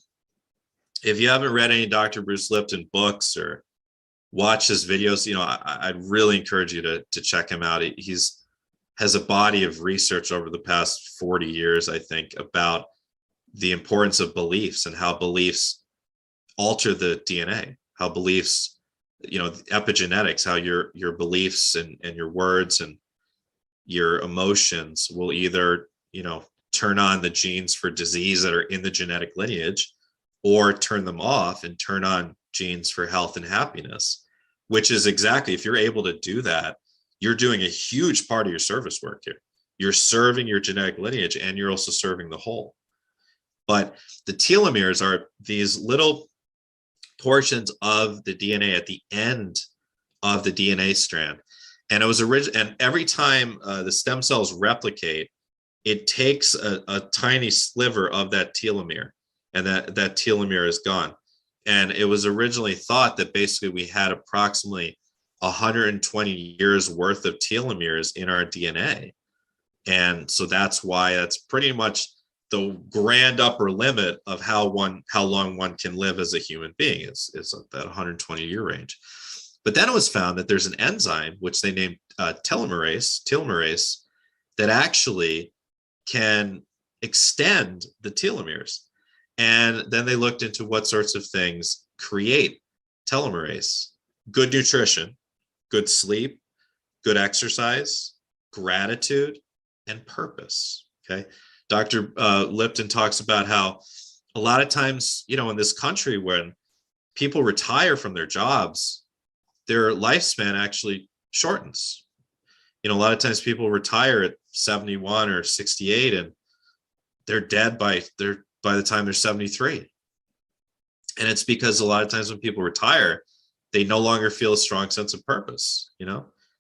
if you haven't read any Dr. Bruce Lipton books or watch his videos, I'd really encourage you to check him out. He's has a body of research over the past 40 years, I think, about the importance of beliefs and how beliefs alter the DNA, how beliefs, epigenetics, how your beliefs and your words and your emotions will either, turn on the genes for disease that are in the genetic lineage, or turn them off and turn on genes for health and happiness, which is exactly, if you're able to do that, you're doing a huge part of your service work here. You're serving your genetic lineage, and you're also serving the whole. But the telomeres are these little portions of the DNA at the end of the DNA strand. And it was and every time the stem cells replicate, it takes a tiny sliver of that telomere, and that telomere is gone. And it was originally thought that basically we had approximately 120 years worth of telomeres in our DNA. And so that's why that's pretty much the grand upper limit of how long one can live as a human being. It's that 120-year range. But then it was found that there's an enzyme, which they named telomerase, that actually can extend the telomeres. And then they looked into what sorts of things create telomerase: good nutrition, good sleep, good exercise, gratitude, and purpose. Okay. Dr. Lipton talks about how a lot of times, in this country, when people retire from their jobs, their lifespan actually shortens. A lot of times people retire at 71 or 68, and they're dead by the time they're 73. And it's because a lot of times when people retire, they no longer feel a strong sense of purpose,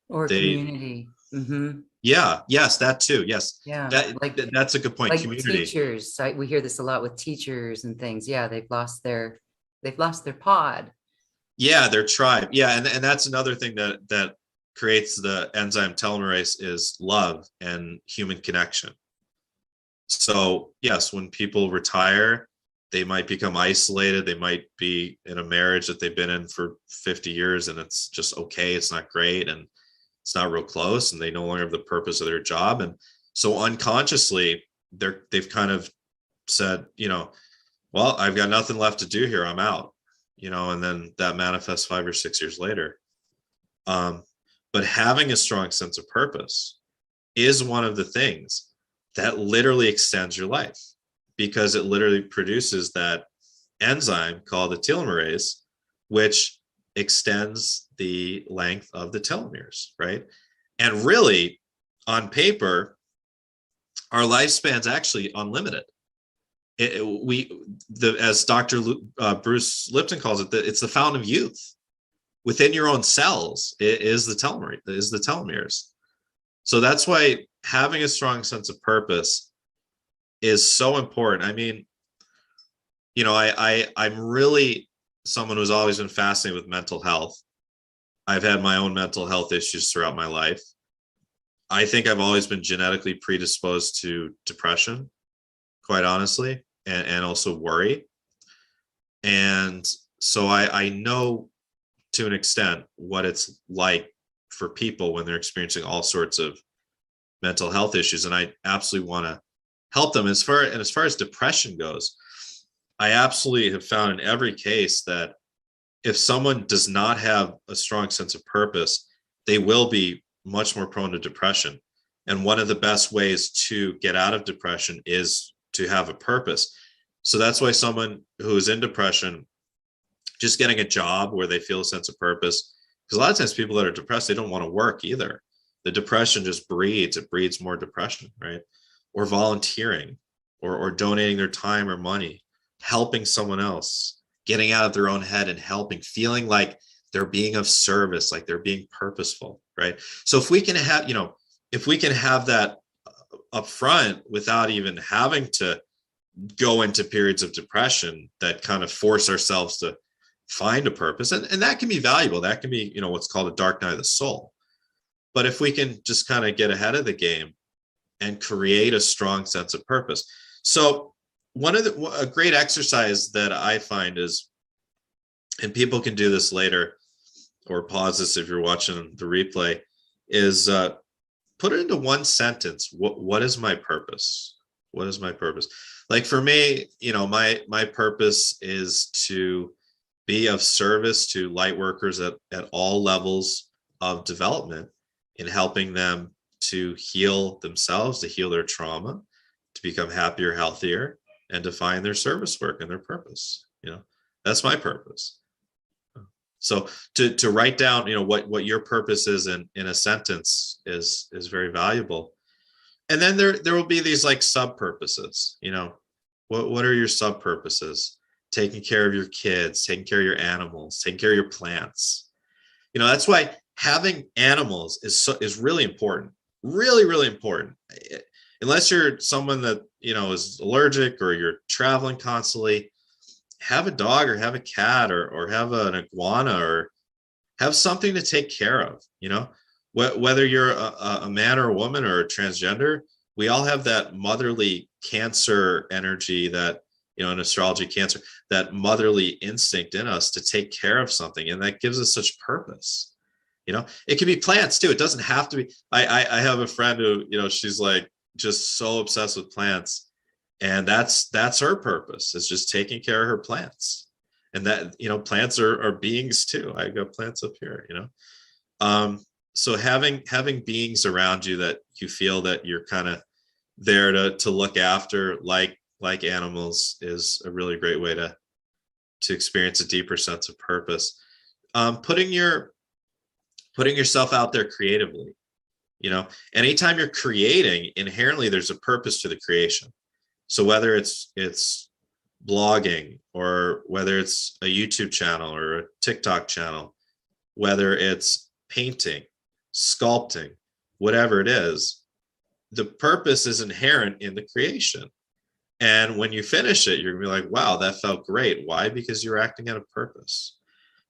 Or community. Yeah. Yes, that too. Yes. Yeah. That's a good point. Like Community. Teachers. We hear this a lot with teachers and things. Yeah. They've lost their pod. Yeah. Their tribe. Yeah. And that's another thing that creates the enzyme telomerase is love and human connection. So yes, when people retire, they might become isolated. They might be in a marriage that they've been in for 50 years and it's just okay. It's not great. And it's not real close, and they no longer have the purpose of their job. And so unconsciously they've kind of said, well, I've got nothing left to do here. I'm out, and then that manifests 5 or 6 years later. But having a strong sense of purpose is one of the things that literally extends your life, because it literally produces that enzyme called the telomerase, which extends the length of the telomeres, right? And really, on paper, our lifespan's actually unlimited. As Dr. Bruce Lipton calls it, it's the fountain of youth. Within your own cells is the telomeres. So that's why having a strong sense of purpose is so important. I mean, I'm really someone who's always been fascinated with mental health. I've had my own mental health issues throughout my life. I think I've always been genetically predisposed to depression, quite honestly, and also worry. And so I know to an extent what it's like for people when they're experiencing all sorts of mental health issues. And I absolutely want to help them. As far as depression goes, I absolutely have found in every case that if someone does not have a strong sense of purpose, they will be much more prone to depression. And one of the best ways to get out of depression is to have a purpose. So that's why someone who is in depression, just getting a job where they feel a sense of purpose, because a lot of times people that are depressed, they don't want to work either. The depression just breeds more depression, right? Or volunteering, or donating their time or money, helping someone else, getting out of their own head and helping, feeling like they're being of service, like they're being purposeful, right? So if we can have that up front without even having to go into periods of depression that kind of force ourselves to find a purpose, and that can be valuable. That can be, what's called a dark night of the soul. But if we can just kind of get ahead of the game and create a strong sense of purpose. So a great exercise that I find is, and people can do this later or pause this if you're watching the replay, is put it into one sentence. What is my purpose? What is my purpose? Like for me, my purpose is to be of service to light workers at all levels of development, in helping them to heal themselves, to heal their trauma, to become happier, healthier, and to find their service work and their purpose. That's my purpose. So to write down, what your purpose is in a sentence is very valuable. And then there will be these like sub purposes. What are your sub purposes? Taking care of your kids, taking care of your animals, taking care of your plants. That's why having animals is really important, really important. Unless you're someone that, you know, is allergic or you're traveling constantly, have a dog or have a cat or have an iguana or have something to take care of, you know, whether you're a man or a woman or a transgender, we all have that motherly cancer energy, that, you know, in astrology, cancer, that motherly instinct in us to take care of something. And that gives us such purpose. You know, it can be plants too. It doesn't have to be. I have a friend who, you know, she's like just so obsessed with plants, and that's her purpose, is just taking care of her plants. And that, you know, plants are beings too. I got plants up here, you know. So having beings around you that you feel that you're kind of there to look after, like animals, is a really great way to experience a deeper sense of purpose. Putting yourself out there creatively, you know, anytime you're creating, inherently there's a purpose to the creation. So whether it's blogging, or whether it's a YouTube channel or a TikTok channel, whether it's painting, sculpting, whatever it is, the purpose is inherent in the creation. And when you finish it, you're gonna be like, wow, that felt great. Why? Because you're acting out of purpose.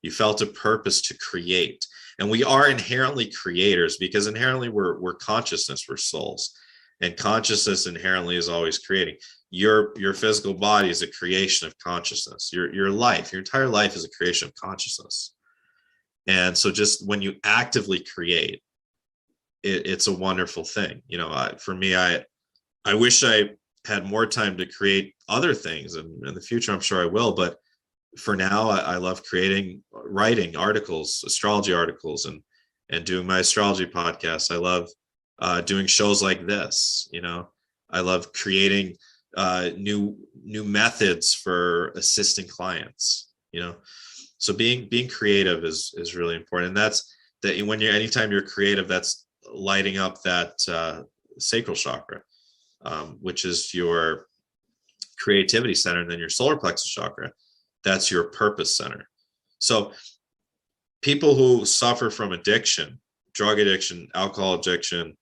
You felt a purpose to create. And we are inherently creators, because inherently we're consciousness, we're souls. And consciousness inherently is always creating. Your physical body is a creation of consciousness. Your life, your entire life is a creation of consciousness. And so just when you actively create, it's a wonderful thing. You know, for me, I wish I had more time to create other things, and in the future, I'm sure I will. But for now, I love writing articles, astrology articles, and doing my astrology podcast. I love doing shows like this. You know, I love creating new methods for assisting clients. You know, so being creative is really important, and that's that. When anytime you're creative, that's lighting up that sacral chakra, which is your creativity center, and then your solar plexus chakra, that's your purpose center. So people who suffer from addiction, drug addiction, alcohol addiction,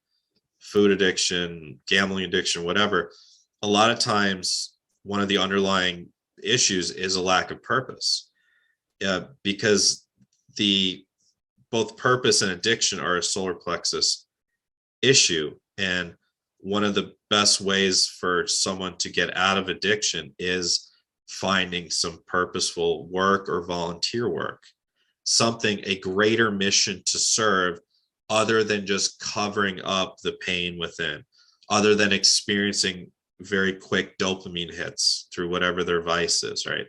food addiction, gambling addiction, whatever, a lot of times one of the underlying issues is a lack of purpose, because both purpose and addiction are a solar plexus issue. And one of the best ways for someone to get out of addiction is finding some purposeful work or volunteer work, something, a greater mission to serve, other than just covering up the pain within, other than experiencing very quick dopamine hits through whatever their vice is, right?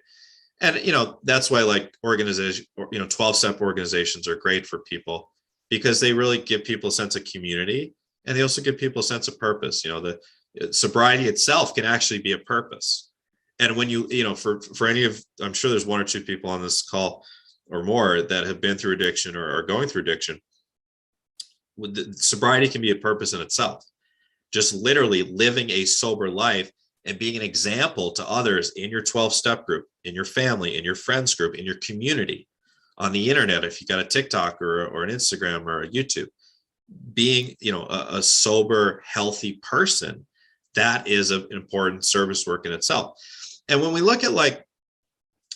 And, you know, that's why, like, 12-step organizations are great for people, because they really give people a sense of community, and they also give people a sense of purpose. You know, the sobriety itself can actually be a purpose. And when you know, for any of, I'm sure there's one or two people on this call or more that have been through addiction or are going through addiction, sobriety can be a purpose in itself. Just literally living a sober life and being an example to others in your 12-step group, in your family, in your friends group, in your community, on the internet, if you got a TikTok or an Instagram or a YouTube, being, you know, a sober, healthy person, that is an important service work in itself. And when we look at, like,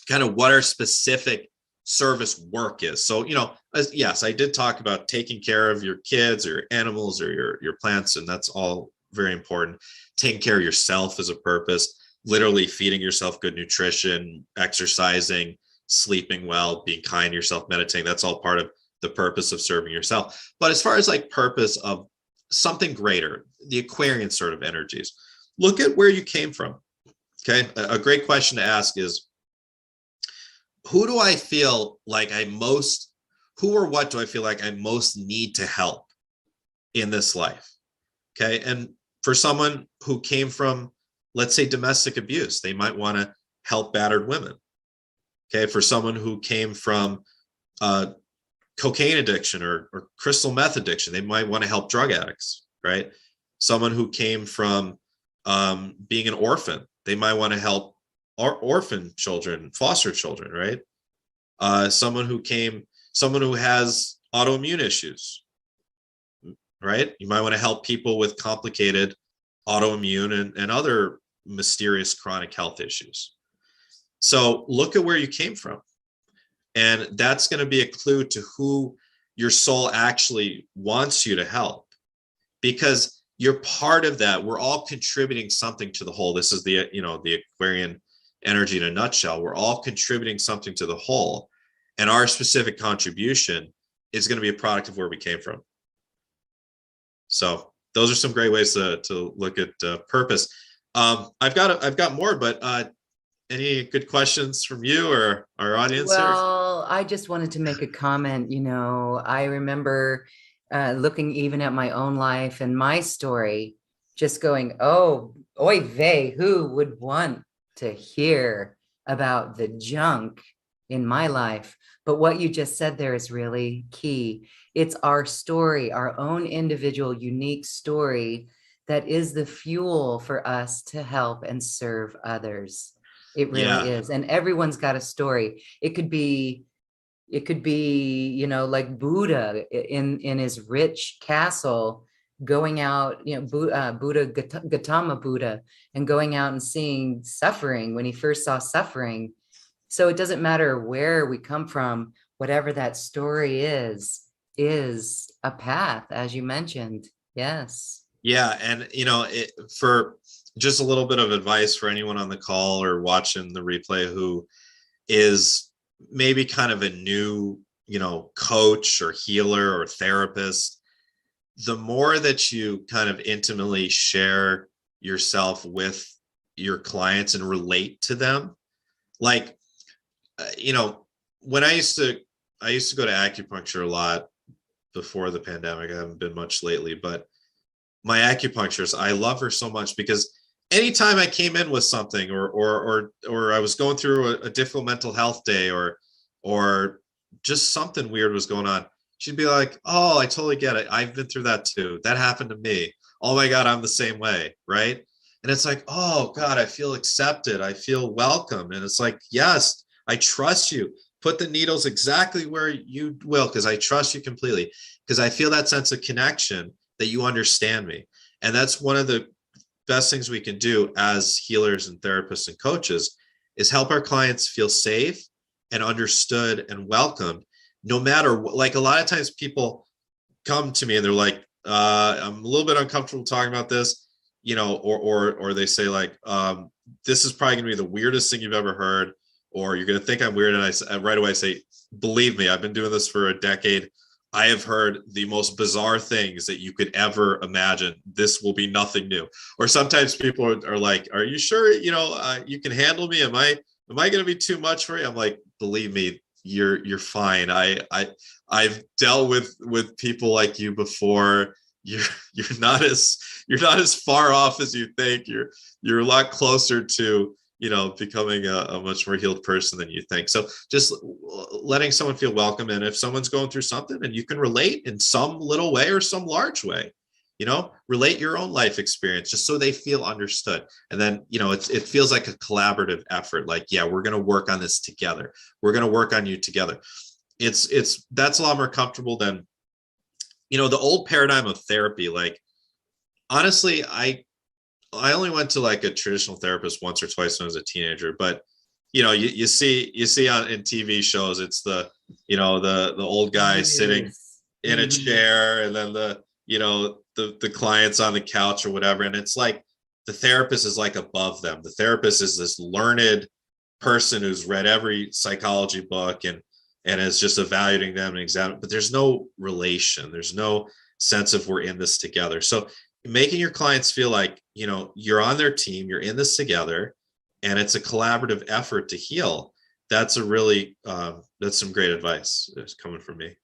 kind of what our specific service work is, so, you know, yes, I did talk about taking care of your kids or your animals or your plants, and that's all very important. Taking care of yourself is a purpose, literally feeding yourself good nutrition, exercising, sleeping well, being kind to yourself, meditating, that's all part of the purpose of serving yourself. But as far as, like, purpose of something greater, the Aquarian sort of energies, look at where you came from. Okay, a great question to ask is, who do I feel like who or what do I feel like I most need to help in this life? Okay, and for someone who came from, let's say, domestic abuse, they might want to help battered women. Okay, for someone who came from cocaine addiction or crystal meth addiction, they might want to help drug addicts, right? Someone who came from being an orphan, they might want to help orphan children, foster children, right? Someone who has autoimmune issues, right? You might want to help people with complicated autoimmune and other mysterious chronic health issues. So look at where you came from. And that's going to be a clue to who your soul actually wants you to help, because you're part of that. We're all contributing something to the whole. This is the, the Aquarian energy in a nutshell. We're all contributing something to the whole. And our specific contribution is going to be a product of where we came from. So those are some great ways to look at purpose. I've got more, but any good questions from you or our audience here? Well, I just wanted to make a comment. I remember looking even at my own life and my story, just going, oh, oy vey, who would want to hear about the junk in my life? But what you just said there is really key. It's our story, our own individual, unique story that is the fuel for us to help and serve others. It really is. And everyone's got a story. It could be, like Buddha in his rich castle, going out, Buddha, Gautama Buddha, and going out and seeing suffering when he first saw suffering. So it doesn't matter where we come from, whatever that story is a path, as you mentioned. Yes. Yeah. And, for just a little bit of advice for anyone on the call or watching the replay who is maybe kind of a new, coach or healer or therapist, the more that you kind of intimately share yourself with your clients and relate to them, like, when I used to go to acupuncture a lot before the pandemic. I haven't been much lately, but my acupuncturist, I love her so much because anytime I came in with something or I was going through a difficult mental health day or just something weird was going on, she'd be like, oh, I totally get it. I've been through that too. That happened to me. Oh my God, I'm the same way. Right. And it's like, oh God, I feel accepted. I feel welcome. And it's like, yes, I trust you. Put the needles exactly where you will, because I trust you completely, because I feel that sense of connection that you understand me. And that's one of the best things we can do as healers and therapists and coaches is help our clients feel safe and understood and welcomed, no matter what. Like a lot of times people come to me and they're like, I'm a little bit uncomfortable talking about this, or they say like, this is probably gonna be the weirdest thing you've ever heard, or you're going to think I'm weird. And I right away say, believe me, I've been doing this for a decade. I have heard the most bizarre things that you could ever imagine. This will be nothing new. Or sometimes people are like, are you sure, you can handle me? Am I going to be too much for you? I'm like, believe me, you're fine. I've dealt with people like you before. You're not as far off as you think. You're a lot closer to, becoming a much more healed person than you think. So just letting someone feel welcome. And if someone's going through something and you can relate in some little way or some large way, relate your own life experience just so they feel understood. And then, it feels like a collaborative effort. Like, yeah, we're going to work on this together. We're going to work on you together. That's a lot more comfortable than, the old paradigm of therapy. Like, honestly, I only went to like a traditional therapist once or twice when I was a teenager, but you see in TV shows, it's the old guy sitting in a chair and then the clients on the couch or whatever. And it's like, the therapist is like above them. The therapist is this learned person who's read every psychology book and is just evaluating them and examining, but there's no relation. There's no sense of we're in this together. So making your clients feel like, you're on their team, you're in this together, and it's a collaborative effort to heal. That's that's some great advice that's coming from me.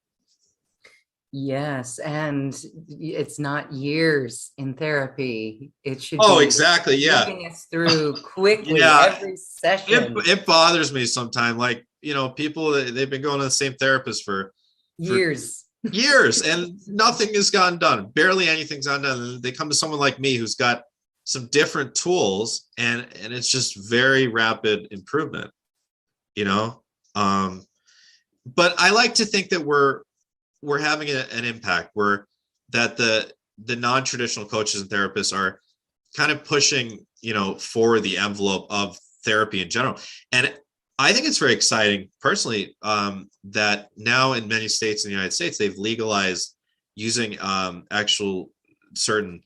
Yes. And it's not years in therapy. It should be exactly. Yeah. Moving us through quickly every session. It bothers me sometimes. Like, people, they've been going to the same therapist for years. And nothing has gotten done. Barely anything's gotten done. They come to someone like me who's got some different tools and it's just very rapid improvement, but I like to think that we're we're having an impact where that the non-traditional coaches and therapists are kind of pushing, forward the envelope of therapy in general. And I think it's very exciting personally, that now in many states in the United States, they've legalized using actual certain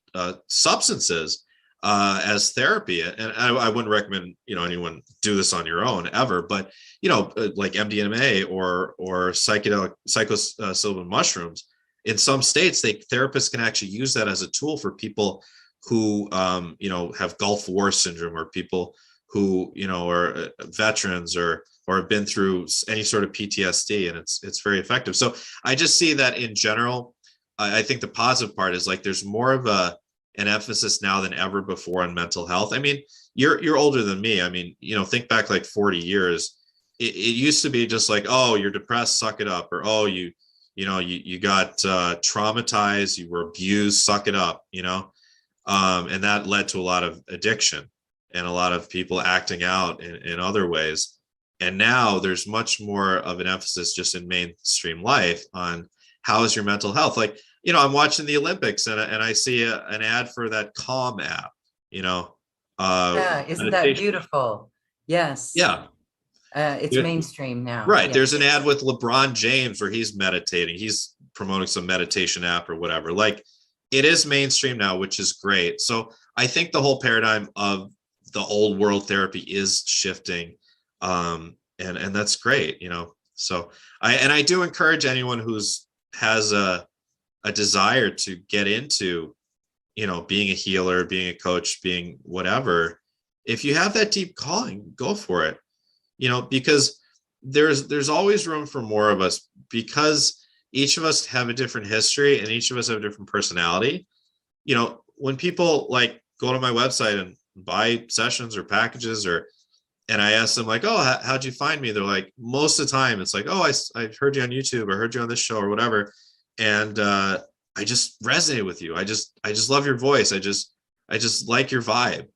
substances as therapy. And I wouldn't recommend, anyone do this on your own ever, but, like MDMA or psychedelic psilocybin mushrooms, in some states, therapists can actually use that as a tool for people who, have Gulf War syndrome, or people who, are veterans or have been through any sort of PTSD, and it's very effective. So I just see that in general. I think the positive part is like there's more of an emphasis now than ever before on mental health. I mean, you're older than me. I mean, think back like 40 years. It used to be just like, oh, you're depressed, suck it up, or oh, you got traumatized, you were abused, suck it up, and that led to a lot of addiction and a lot of people acting out in other ways. And now there's much more of an emphasis just in mainstream life on how is your mental health. Like, I'm watching the Olympics and I see an ad for that Calm app, Yeah, isn't that beautiful? Yes. Yeah. It's mainstream now. Right. Yes. There's an ad with LeBron James where he's meditating. He's promoting some meditation app or whatever. Like, it is mainstream now, which is great. So I think the whole paradigm of the old world therapy is shifting. And that's great, So I do encourage anyone has a desire to get into, being a healer, being a coach, being whatever. If you have that deep calling, go for it, because there's always room for more of us, because each of us have a different history and each of us have a different personality. When people like go to my website and buy sessions or packages, and I ask them like, oh, how'd you find me? They're like, most of the time it's like, oh, I heard you on YouTube or heard you on this show or whatever. And I just resonate with you. I just love your voice. I just like your vibe,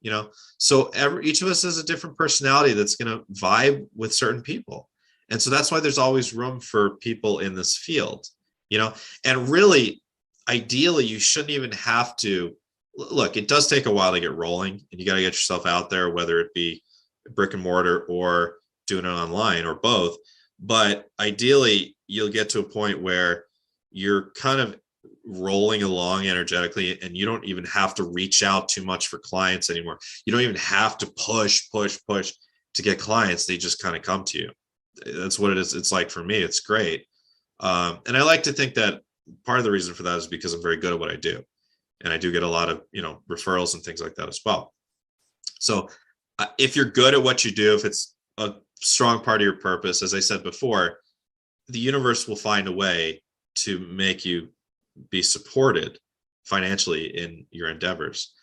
So each of us has a different personality that's going to vibe with certain people. And so that's why there's always room for people in this field, and really, ideally, you shouldn't even have to look. It does take a while to get rolling, and you got to get yourself out there, whether it be brick and mortar or doing it online or both. But ideally, you'll get to a point where you're kind of rolling along energetically, and you don't even have to reach out too much for clients anymore. You don't even have to push to get clients. They just kind of come to you. That's what it is. It's like, for me, it's great. And I like to think that part of the reason for that is because I'm very good at what I do. And I do get a lot of, referrals and things like that as well. So if you're good at what you do, if it's a strong part of your purpose, as I said before, the universe will find a way to make you be supported financially in your endeavors.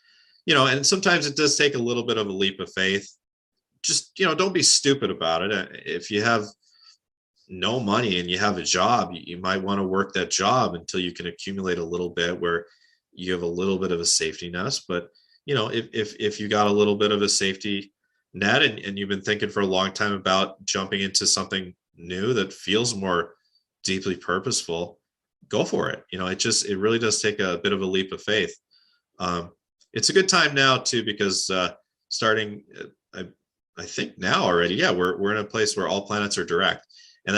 And sometimes it does take a little bit of a leap of faith. Just, don't be stupid about it. If you have no money and you have a job, you might want to work that job until you can accumulate a little bit where you have a little bit of a safety nest. But, if you got a little bit of a safety net and you've been thinking for a long time about jumping into something new that feels more deeply purposeful, go for it. It really does take a bit of a leap of faith. It's a good time now too, because starting, I think now already, we're in a place where all planets are direct, and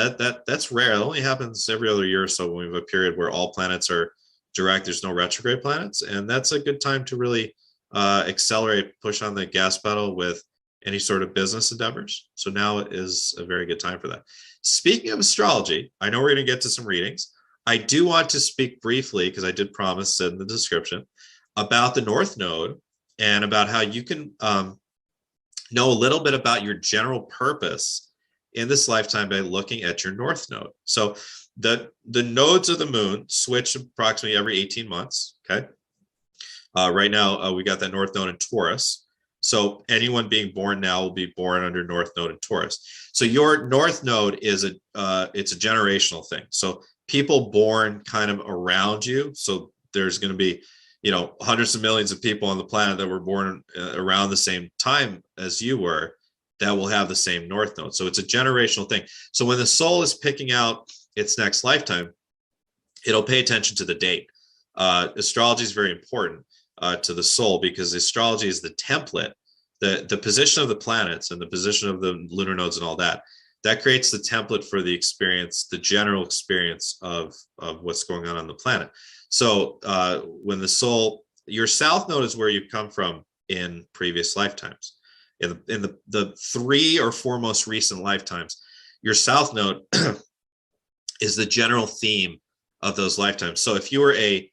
that's rare. It only happens every other year or so when we have a period where all planets are direct. There's no retrograde planets, and that's a good time to really accelerate, push on the gas pedal with any sort of business endeavors. So now is a very good time for that. Speaking of astrology, I know we're going to get to some readings. I do want to speak briefly, because I did promise in the description, about the North Node and about how you can know a little bit about your general purpose in this lifetime by looking at your North Node. So the nodes of the moon switch approximately every 18 months. Okay. Right now, we got that North Node in Taurus. So anyone being born now will be born under North Node in Taurus. So your North Node is it's a generational thing. So people born kind of around you. So there's going to be, hundreds of millions of people on the planet that were born around the same time as you were, that will have the same North Node. So it's a generational thing. So when the soul is picking out its next lifetime, it'll pay attention to the date. Astrology is very important to the soul, because astrology is the template, the position of the planets and the position of the lunar nodes and all that. That creates the template for the experience, the general experience of what's going on the planet. So when the soul, your south node is where you come from in previous lifetimes. In the 3 or 4 most recent lifetimes, your south node is the general theme of those lifetimes. So if you're a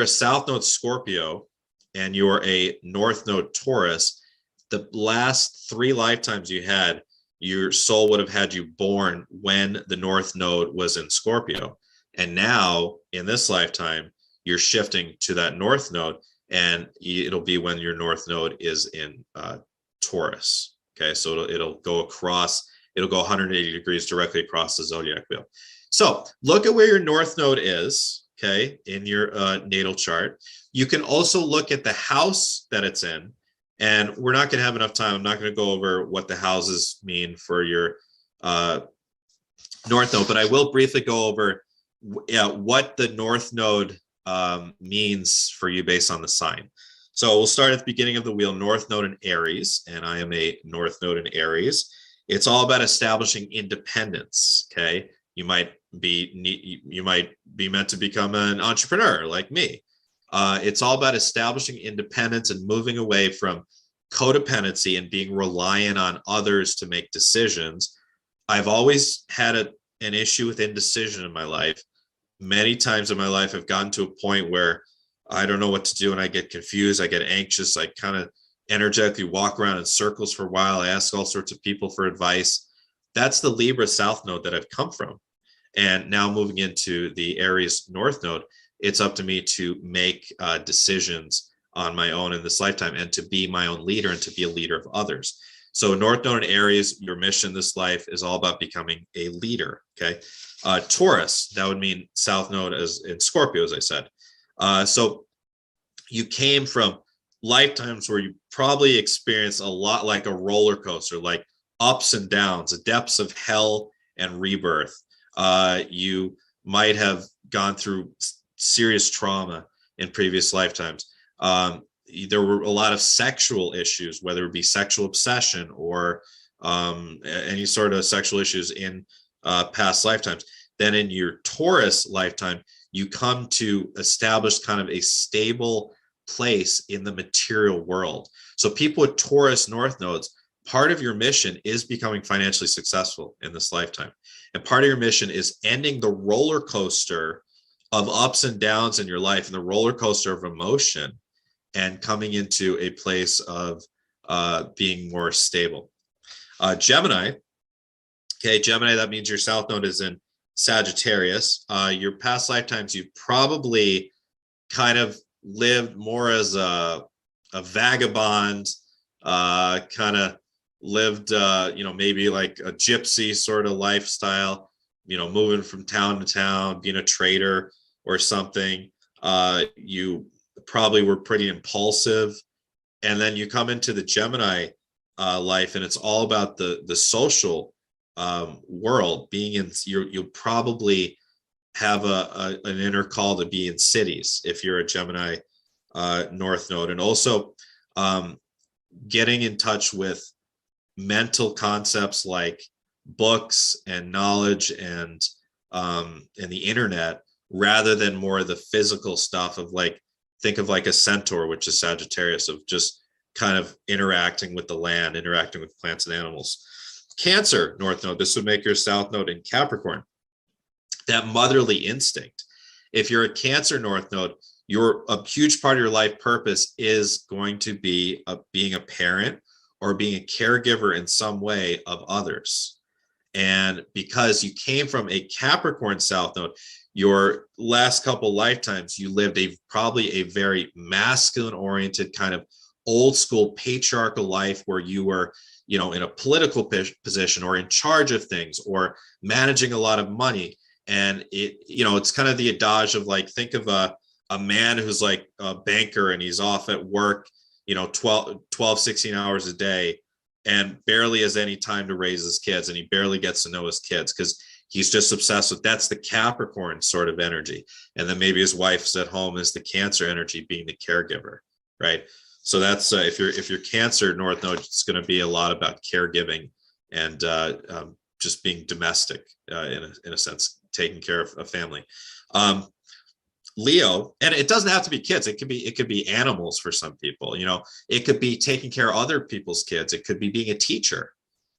south node Scorpio and you're a north node Taurus, the last 3 lifetimes you had, your soul would have had you born when the north node was in Scorpio. And now in this lifetime, you're shifting to that north node, and it'll be when your north node is in Taurus. Okay, so it'll go across, it'll go 180 degrees directly across the zodiac wheel. So look at where your north node is, okay, in your natal chart. You can also look at the house that it's in, and we're not going to have enough time. I'm not going to go over what the houses mean for your north node, but I will briefly go over what the north node means for you based on the sign. So we'll start at the beginning of the wheel, north node in Aries, and I am a north node in Aries. It's all about establishing independence, okay? You might be meant to become an entrepreneur like me. It's all about establishing independence and moving away from codependency and being reliant on others to make decisions. I've always had an issue with indecision in my life. Many times in my life, I've gotten to a point where I don't know what to do, and I get confused, I get anxious, I kind of energetically walk around in circles for a while. I ask all sorts of people for advice. That's the Libra South Node that I've come from. And now moving into the Aries North Node, it's up to me to make decisions on my own in this lifetime, and to be my own leader and to be a leader of others. So North Node in Aries, your mission this life is all about becoming a leader, okay? Taurus, that would mean South Node as in Scorpio, as I said. So you came from lifetimes where you probably experienced a lot like a roller coaster, like ups and downs, the depths of hell and rebirth. You might have gone through serious trauma in previous lifetimes. There were a lot of sexual issues, whether it be sexual obsession or any sort of sexual issues in past lifetimes. Then in your Taurus lifetime, you come to establish kind of a stable place in the material world. So people with Taurus North nodes, part of your mission is becoming financially successful in this lifetime. And part of your mission is ending the roller coaster of ups and downs in your life and the roller coaster of emotion, and coming into a place of being more stable. Gemini, okay, Gemini, that means your South Node is in Sagittarius. Your past lifetimes, you've probably kind of lived more as a vagabond, kind of lived, maybe like a gypsy sort of lifestyle, moving from town to town, being a trader or something. You probably were pretty impulsive. And then you come into the Gemini life, and it's all about the social world. Being in, you'll probably have an inner call to be in cities if you're a Gemini North Node, and also getting in touch with mental concepts like books and knowledge and the internet, rather than more of the physical stuff of like, think of like a centaur, which is Sagittarius, of just kind of interacting with the land, interacting with plants and animals. Cancer North Node, this would make your South Node in Capricorn. That motherly instinct. If you're a Cancer North Node, a huge part of your life purpose is going to be being a parent or being a caregiver in some way of others. And because you came from a Capricorn South Node, your last couple lifetimes, you lived probably a very masculine oriented kind of old school patriarchal life, where you were, in a political position or in charge of things or managing a lot of money. And it's kind of the adage of like, think of a man who's like a banker and he's off at work, 12, 16 hours a day, and barely has any time to raise his kids, and he barely gets to know his kids because He's just obsessed with, that's the Capricorn sort of energy. And then maybe his wife's at home as the Cancer energy, being the caregiver, right? So that's if you're Cancer North Node, it's going to be a lot about caregiving and just being domestic in a sense, taking care of a family. Leo, and it doesn't have to be kids. It could be animals for some people. It could be taking care of other people's kids. It could be being a teacher.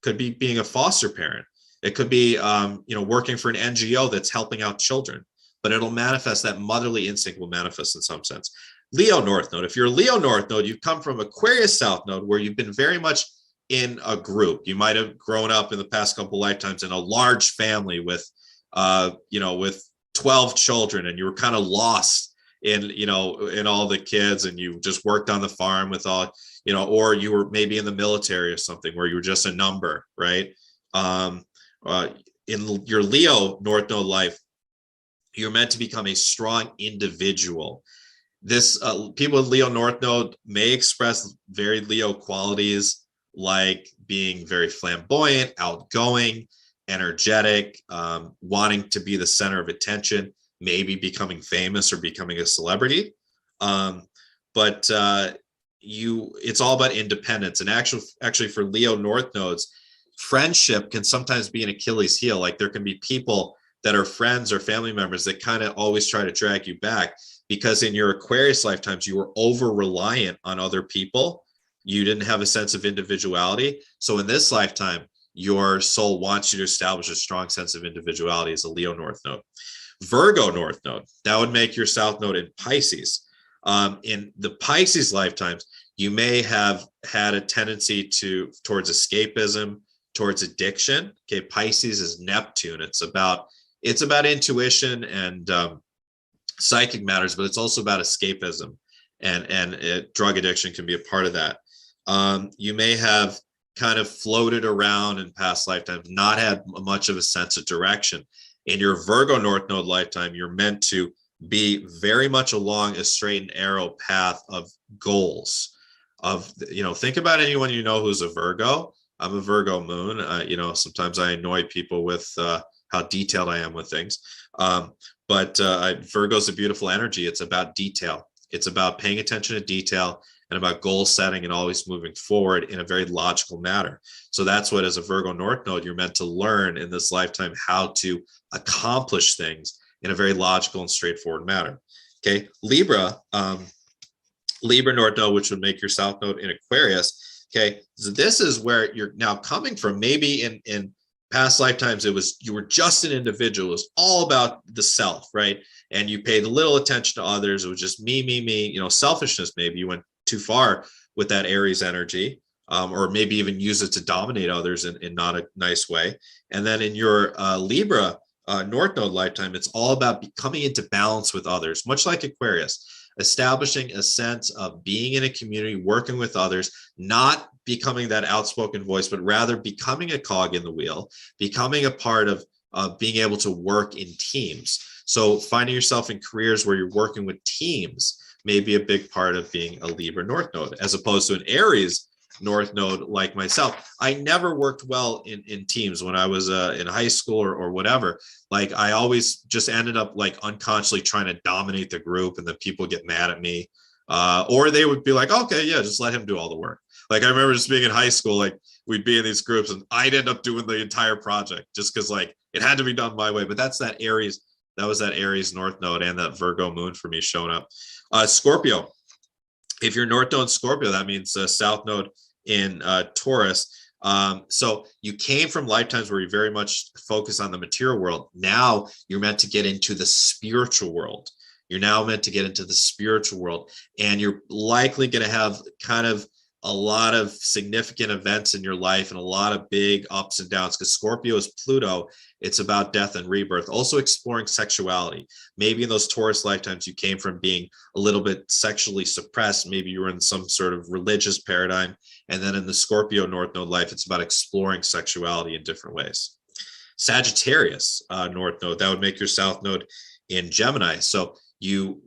Could be being a foster parent. It could be working for an NGO that's helping out children. But it'll manifest, that motherly instinct will manifest in some sense. Leo North Node. If you're a Leo North Node, you've come from Aquarius South Node, where you've been very much in a group. You might have grown up in the past couple lifetimes in a large family with 12 children, and you were kind of lost in all the kids, and you just worked on the farm with all, or you were maybe in the military or something where you were just a number, right? In your Leo North Node life, you're meant to become a strong individual. This people with Leo North Node may express very Leo qualities, like being very flamboyant, outgoing, energetic, wanting to be the center of attention, maybe becoming famous or becoming a celebrity. But it's all about independence. And actually for Leo North Nodes, friendship can sometimes be an Achilles heel. Like there can be people that are friends or family members that kind of always try to drag you back, because in your Aquarius lifetimes, you were over reliant on other people. You didn't have a sense of individuality. So in this lifetime, your soul wants you to establish a strong sense of individuality as a Leo North Node. Virgo North Node, that would make your South Node in Pisces. In the Pisces lifetimes, you may have had a tendency towards escapism, towards addiction. Okay, Pisces is Neptune. It's about intuition and psychic matters, but it's also about escapism, and drug addiction can be a part of that. You may have kind of floated around in past lifetimes, not had much of a sense of direction. In your Virgo North Node lifetime, you're meant to be very much along a straight and arrow path of goals. Think about anyone who's a Virgo. I'm a Virgo moon. Sometimes I annoy people with how detailed I am with things. But Virgo's a beautiful energy. It's about detail. It's about paying attention to detail and about goal setting and always moving forward in a very logical manner. So that's what, as a Virgo North Node, you're meant to learn in this lifetime, how to accomplish things in a very logical and straightforward manner. Okay, Libra North Node, which would make your South Node in Aquarius. Okay, so this is where you're now coming from. Maybe in past lifetimes, you were just an individual. It was all about the self, right? And you paid little attention to others. It was just me, selfishness. Maybe you went too far with that Aries energy, or maybe even use it to dominate others in not a nice way. And then in your Libra North Node lifetime, it's all about coming into balance with others, much like Aquarius, establishing a sense of being in a community, working with others, not becoming that outspoken voice, but rather becoming a cog in the wheel, becoming a part of being able to work in teams. So finding yourself in careers where you're working with teams may be a big part of being a Libra North Node, as opposed to an Aries North Node like myself. I never worked well in teams when I was in high school or whatever. Like I always just ended up like unconsciously trying to dominate the group, and then people get mad at me. Or they would be like, okay, yeah, just let him do all the work. Like I remember just being in high school, like we'd be in these groups and I'd end up doing the entire project just because like it had to be done my way. But that's that Aries. That was that Aries North Node and that Virgo moon for me showing up. Scorpio. If you're North Node Scorpio, that means South Node in Taurus. So you came from lifetimes where you very much focus on the material world. Now you're meant to get into the spiritual world. You're now meant to get into the spiritual world, and you're likely going to have kind of a lot of significant events in your life and a lot of big ups and downs, because Scorpio is Pluto. It's about death and rebirth. Also exploring sexuality. Maybe in those Taurus lifetimes, you came from being a little bit sexually suppressed. Maybe you were in some sort of religious paradigm. And then in the Scorpio North Node life, it's about exploring sexuality in different ways. Sagittarius North Node, that would make your South Node in Gemini. So you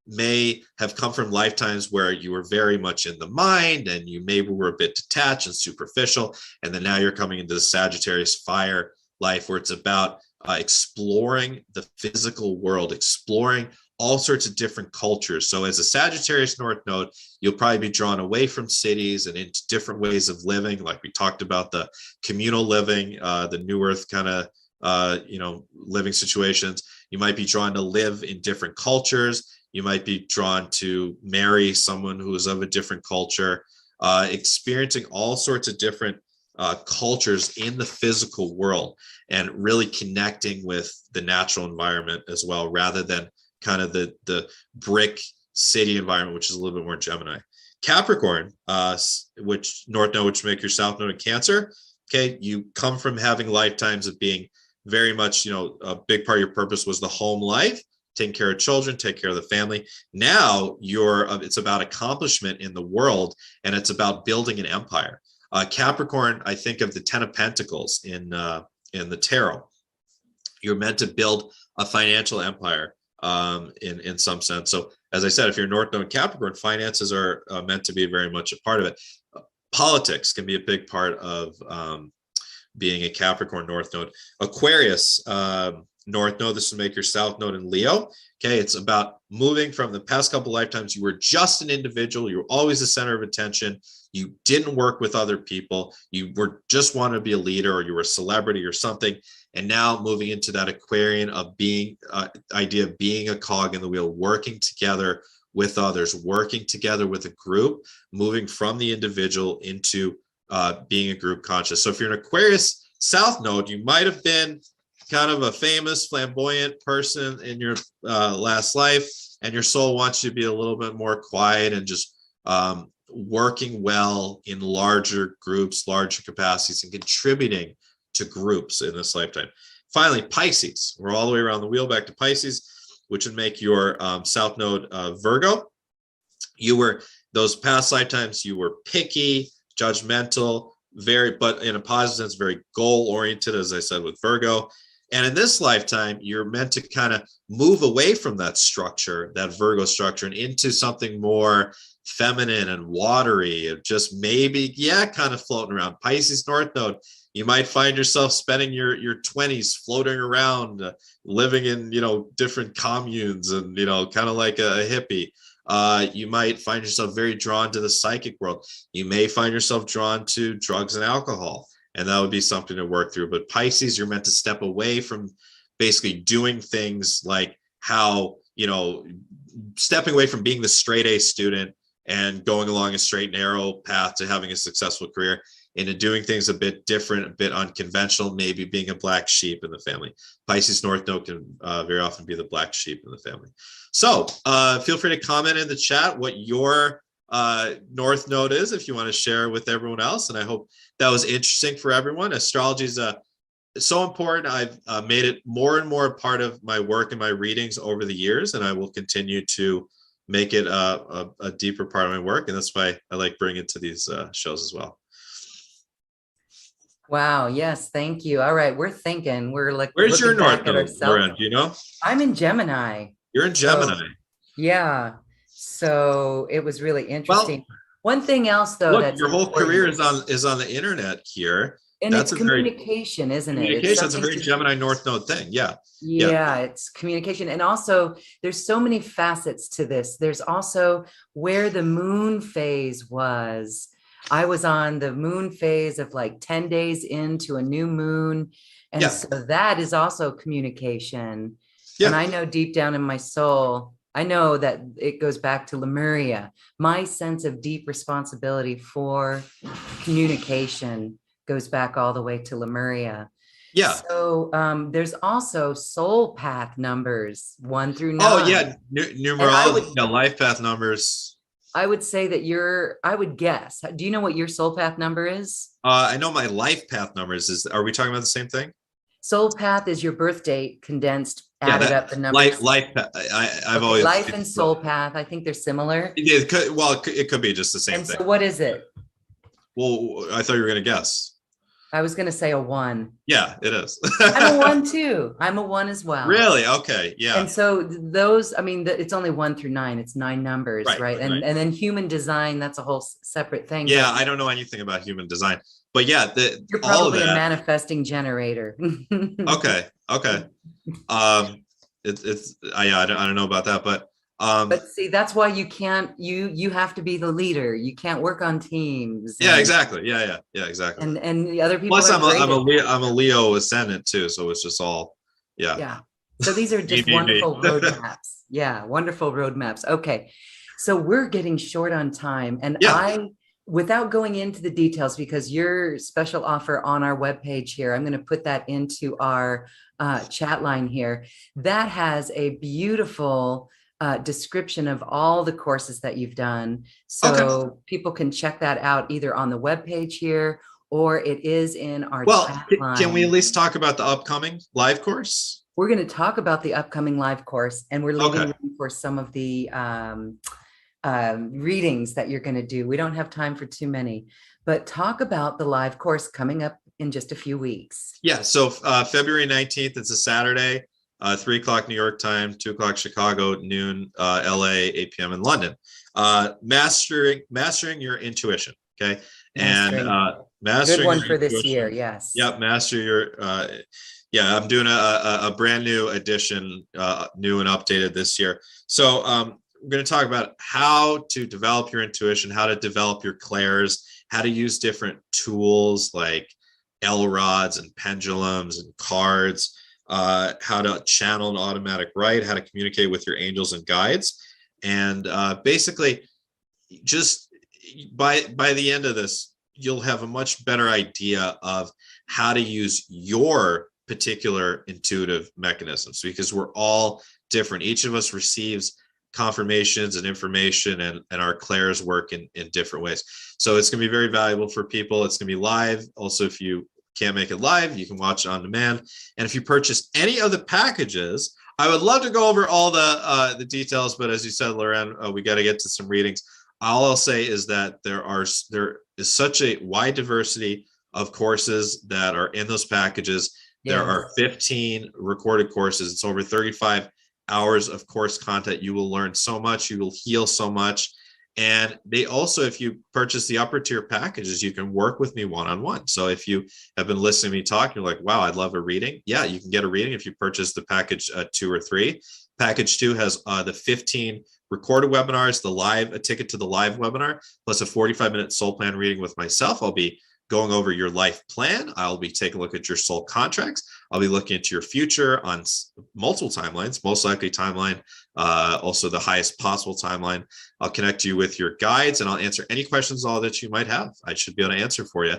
may have come from lifetimes where you were very much in the mind and you maybe were a bit detached and superficial. And then now you're coming into the Sagittarius fire life, where it's about exploring the physical world, exploring all sorts of different cultures. So as a Sagittarius North Node, you'll probably be drawn away from cities and into different ways of living. Like we talked about, the communal living, the New Earth kind of, living situations. You might be drawn to live in different cultures. You might be drawn to marry someone who is of a different culture, experiencing all sorts of different cultures in the physical world, and really connecting with the natural environment as well, rather than kind of the brick city environment, which is a little bit more Gemini. Capricorn, which North Node, which make your South Node in Cancer. Okay, you come from having lifetimes of being very much, a big part of your purpose was the home life, taking care of children, take care of the family. Now it's about accomplishment in the world, and it's about building an empire. Capricorn, I think of the 10 of Pentacles in the tarot. You're meant to build a financial empire in some sense. So as I said, if you're North Node Capricorn, finances are meant to be very much a part of it. Politics can be a big part of being a Capricorn North Node. Aquarius North Node, this will make your South Node in Leo. Okay, it's about moving from the past couple lifetimes. You were just an individual. You were always the center of attention. You didn't work with other people. You were just wanted to be a leader, or you were a celebrity or something. And now moving into that Aquarian of being idea of being a cog in the wheel, working together with others, working together with a group, moving from the individual into being a group conscious. So if you're an Aquarius South Node, you might have been kind of a famous, flamboyant person in your last life, and your soul wants you to be a little bit more quiet and just working well in larger groups, larger capacities, and contributing to groups in this lifetime. Finally, Pisces. We're all the way around the wheel back to Pisces, which would make your South Node Virgo. Those past lifetimes, you were picky, judgmental, but in a positive sense, very goal-oriented, as I said, with Virgo. And in this lifetime, you're meant to kind of move away from that structure, that Virgo structure, and into something more feminine and watery, and just maybe, kind of floating around. Pisces North Node, you might find yourself spending your 20s floating around, living in, different communes and, kind of like a hippie. You might find yourself very drawn to the psychic world. You may find yourself drawn to drugs and alcohol, and that would be something to work through. But Pisces, you're meant to step away from basically doing things like how, stepping away from being the straight A student and going along a straight and narrow path to having a successful career, into doing things a bit different, a bit unconventional, maybe being a black sheep in the family. Pisces North Node can very often be the black sheep in the family. So feel free to comment in the chat what your North Node is, if you want to share with everyone else. And I hope that was interesting for everyone. Astrology is so important. I've made it more and more a part of my work and my readings over the years, and I will continue to make it a deeper part of my work. And that's why I like bringing it to these shows as well. Wow. Yes. Thank you. All right. We're thinking. We're like, where's your North Node? Do you know? I'm in Gemini. You're in Gemini. So, yeah. So it was really interesting. Well, one thing else, though, look, your whole career is on the internet here. And that's communication, isn't it? Communication. That's a very Gemini North Node thing. Yeah. Yeah, it's communication. And also, there's so many facets to this. There's also where the moon phase was. I was on the moon phase of like 10 days into a new moon. And so that is also communication. Yeah. And I know deep down in my soul, I know that it goes back to Lemuria. My sense of deep responsibility for communication goes back all the way to Lemuria. Yeah. So there's also soul path numbers 1 through 9. Oh yeah, numerology, life path numbers. I would say that I would guess. Do you know what your soul path number is? I know my life path numbers. Are we talking about the same thing? Soul path is your birth date condensed, added up the numbers. Life path. I've always life and soul path. I think they're similar. It could be just the same thing. So what is it? Well, I thought you were going to guess. I was going to say a 1. Yeah, it is. I'm a 1 too. I'm a 1 as well. Really? Okay. Yeah. And so those, it's only 1 through 9. It's 9 numbers, right? And then human design, that's a whole separate thing. Yeah. I don't know anything about human design, but yeah, You're all of probably a that. manifesting generator. Okay. Okay. Um, I don't know about that, but But see, that's why you can't, you have to be the leader. You can't work on teams, yeah, exactly. Yeah, exactly. and the other people Plus, are great at that. I'm a Leo ascendant too, so it's just all, yeah. Yeah. So these are Me, just me, me. wonderful roadmaps. Yeah, wonderful roadmaps. Okay. So we're getting short on time. And Yeah. without going into the details, because your special offer on our webpage here, I'm going to put that into our chat line here. That has a beautiful description of all the courses that you've done. Okay. So people can check that out either on the webpage here, or it is in our Well, chat can we at line. least talk about the upcoming live course? We're going to talk about the upcoming live course, and we're leaving Okay. room for some of the readings that you're going to do. We don't have time for too many, but talk about the live course coming up in just a few weeks. Yeah. So February 19th, it's a Saturday, 3 o'clock New York time, 2 o'clock Chicago, noon LA, 8 p.m. in London. Mastering your intuition. Okay. Mastering. And Good mastering one your for this year. intuition. Yes. Yep. Master your yeah, I'm doing a brand new edition, new and updated this year. So we're going to talk about how to develop your intuition, how to develop your clairs, how to use different tools like L rods and pendulums and cards, how to channel an automatic write, how to communicate with your angels and guides. And basically, just by the end of this, you'll have a much better idea of how to use your particular intuitive mechanisms, because we're all different. Each of us receives confirmations and information, and our clairs work in different ways. So it's going to be very valuable for people. It's going to be live. Also, if you can't make it live, you can watch it on demand. And if you purchase any of the packages, I would love to go over all the details, but as you said, Loren, we got to get to some readings. All I'll say is that there is such a wide diversity of courses that are in those packages. There are 15 recorded courses. It's over 35 hours of course content. You will learn so much. You will heal so much. And they also, if you purchase the upper tier packages, you can work with me one-on-one. So if you have been listening to me talk, you're like, wow, I'd love a reading. Yeah, you can get a reading if you purchase the package 2 or 3. Package 2 has the 15 recorded webinars, a ticket to the live webinar, plus a 45-minute soul plan reading with myself. I'll be going over your life plan. I'll be taking a look at your soul contracts. I'll be looking into your future on multiple timelines, most likely timeline, also the highest possible timeline. I'll connect you with your guides, and I'll answer any questions all that you might have. I should be able to answer for you.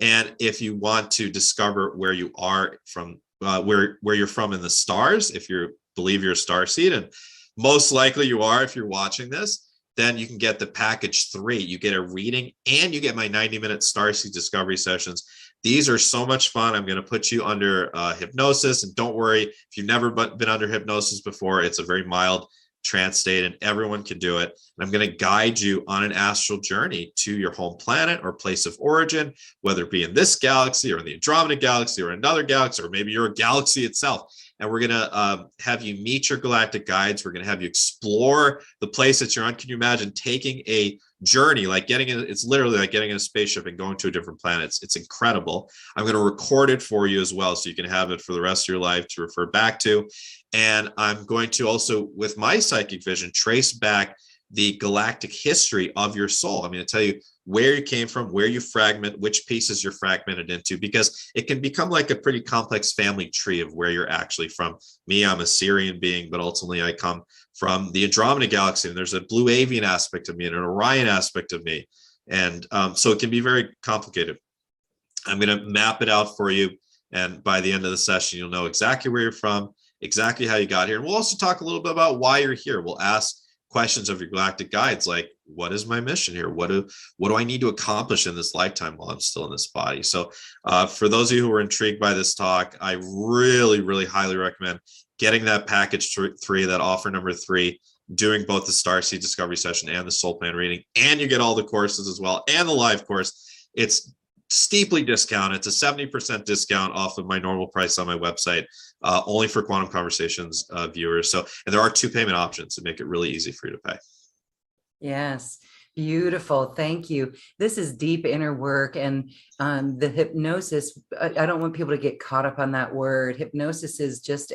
And if you want to discover where you are from, where you're from in the stars, if you believe you're a starseed, and most likely you are if you're watching this, then you can get the package 3. You get a reading and you get my 90-minute Starseed Discovery sessions. These are so much fun. I'm going to put you under hypnosis. And don't worry, if you've never been under hypnosis before, it's a very mild trance state and everyone can do it. And I'm going to guide you on an astral journey to your home planet or place of origin, whether it be in this galaxy or in the Andromeda galaxy or another galaxy, or maybe you're a galaxy itself. And we're going to have you meet your galactic guides. We're going to have you explore the place that you're on. Can you imagine taking a journey, like it's literally like getting in a spaceship and going to a different planet. It's incredible. I'm going to record it for you as well, so you can have it for the rest of your life to refer back to. And I'm going to also, with my psychic vision, trace back the galactic history of your soul. I'm going to tell you where you came from, where you fragment, which pieces you're fragmented into, because it can become like a pretty complex family tree of where you're actually from. Me, I'm a Syrian being, but ultimately I come from the Andromeda galaxy, and there's a blue avian aspect of me and an Orion aspect of me. And so it can be very complicated. I'm going to map it out for you. And by the end of the session, you'll know exactly where you're from, exactly how you got here. And we'll also talk a little bit about why you're here. We'll ask questions of your galactic guides, like, what is my mission here? What do I need to accomplish in this lifetime while I'm still in this body? So for those of you who are intrigued by this talk, I really, really highly recommend getting that package 3, that offer number 3, doing both the Starseed Discovery session and the soul plan reading, and you get all the courses as well, and the live course. It's steeply discounted. It's a 70% discount off of my normal price on my website, only for Quantum Conversations viewers. So, and there are 2 payment options to make it really easy for you to pay. Yes. Beautiful. Thank you. This is deep inner work. And the hypnosis, I don't want people to get caught up on that word. Hypnosis is just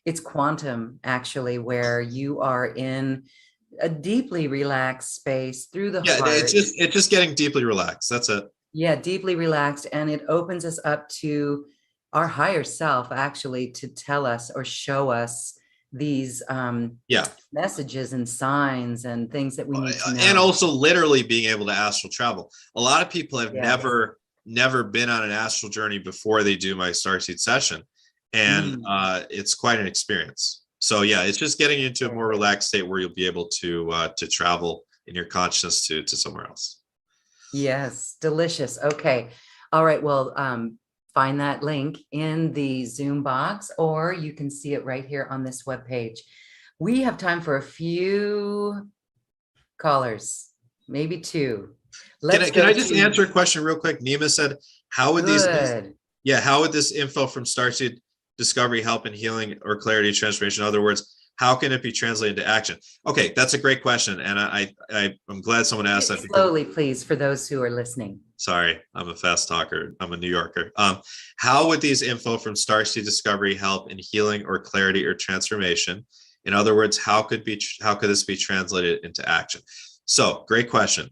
it's quantum, actually, where you are in a deeply relaxed space through the Yeah, heart. it's just getting deeply relaxed. That's it. Yeah, deeply relaxed. And it opens us up to our higher self, actually, to tell us or show us these Yeah. messages and signs and things that we need to And know. also literally being able to astral travel. A lot of people have Yes. never been on an astral journey before they do my Starseed session. And it's quite an experience. So yeah, it's just getting into a more relaxed state where you'll be able to travel in your consciousness to somewhere else. Yes, delicious. Okay. All right. Well, find that link in the Zoom box, or you can see it right here on this webpage. We have time for a few callers, maybe two. Can I just answer a question real quick? Nima said, how would how would this info from Starseed Discovery help in healing or clarity transformation? In other words, how can it be translated into action? Okay, that's a great question. And I'm glad someone asked that. Slowly, please, for those who are listening. Sorry, I'm a fast talker. I'm a New Yorker. How would these info from Starseed Discovery help in healing or clarity or transformation? In other words, how could this be translated into action? So, great question.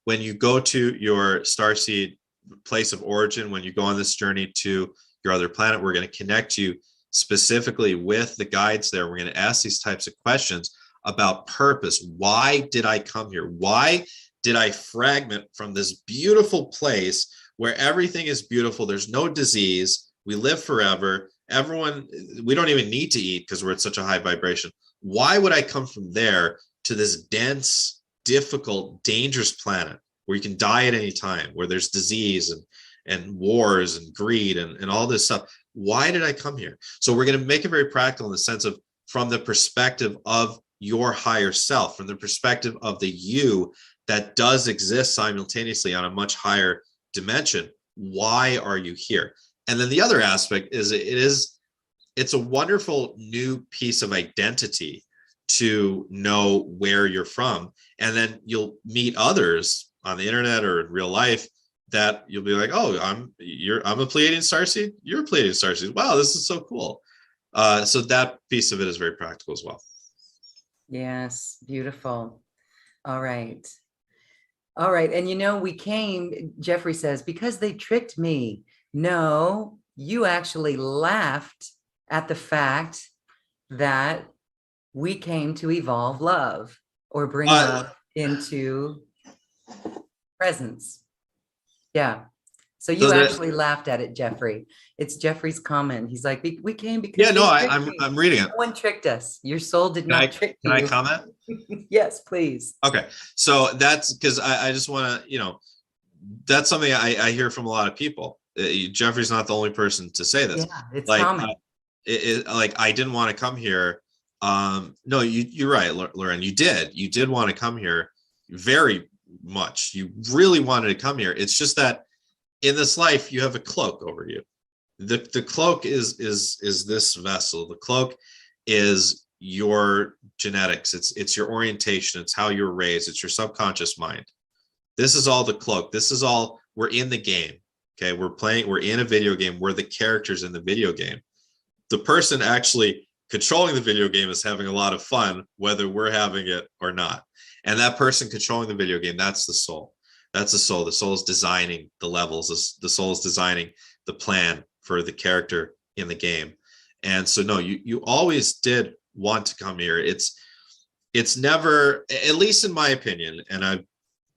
When you go to your Starseed place of origin, when you go on this journey to your other planet, we're going to connect you specifically with the guides there. We're going to ask these types of questions about purpose. Why did I come here? Why did I fragment from this beautiful place where everything is beautiful? There's no disease. We live forever. Everyone, we don't even need to eat because we're at such a high vibration. Why would I come from there to this dense, difficult, dangerous planet where you can die at any time, where there's disease and wars and greed and all this stuff? Why did I come here? So we're going to make it very practical in the sense of from the perspective of your higher self, from the perspective of the you that does exist simultaneously on a much higher dimension. Why are you here? And then the other aspect is it's a wonderful new piece of identity to know where you're from. And then you'll meet others on the internet or in real life that you'll be like, oh, I'm a Pleiadian Starseed. You're a Pleiadian Starseed. Wow, this is so cool. So that piece of it is very practical as well. Yes, beautiful. All right. All right. And Jeffrey says, because they tricked me. No, you actually laughed at the fact that we came to evolve love or bring love into presence. Yeah. So you actually laughed at it, Jeffrey. It's Jeffrey's comment. He's like, we came because I'm reading it. No one tricked us. Your soul did not trick you. Can I comment? Yes, please. Okay. So that's because I just want to, that's something I hear from a lot of people. Jeffrey's not the only person to say this. Yeah, it's common. I didn't want to come here. No, you're right, Lauren. You did want to come here very much. You really wanted to come here. It's just that in this life, you have a cloak over you. The cloak is this vessel. The cloak is your genetics. It's your orientation. It's how you're raised. It's your subconscious mind. This is all the cloak. This is all, we're in the game. Okay. We're in a video game. We're the characters in the video game. The person actually controlling the video game is having a lot of fun, whether we're having it or not. And that person controlling the video game, that's the soul. That's the soul. The soul is designing the levels. The soul is designing the plan for the character in the game. And so, no, you always did want to come here. It's never, at least in my opinion, and I've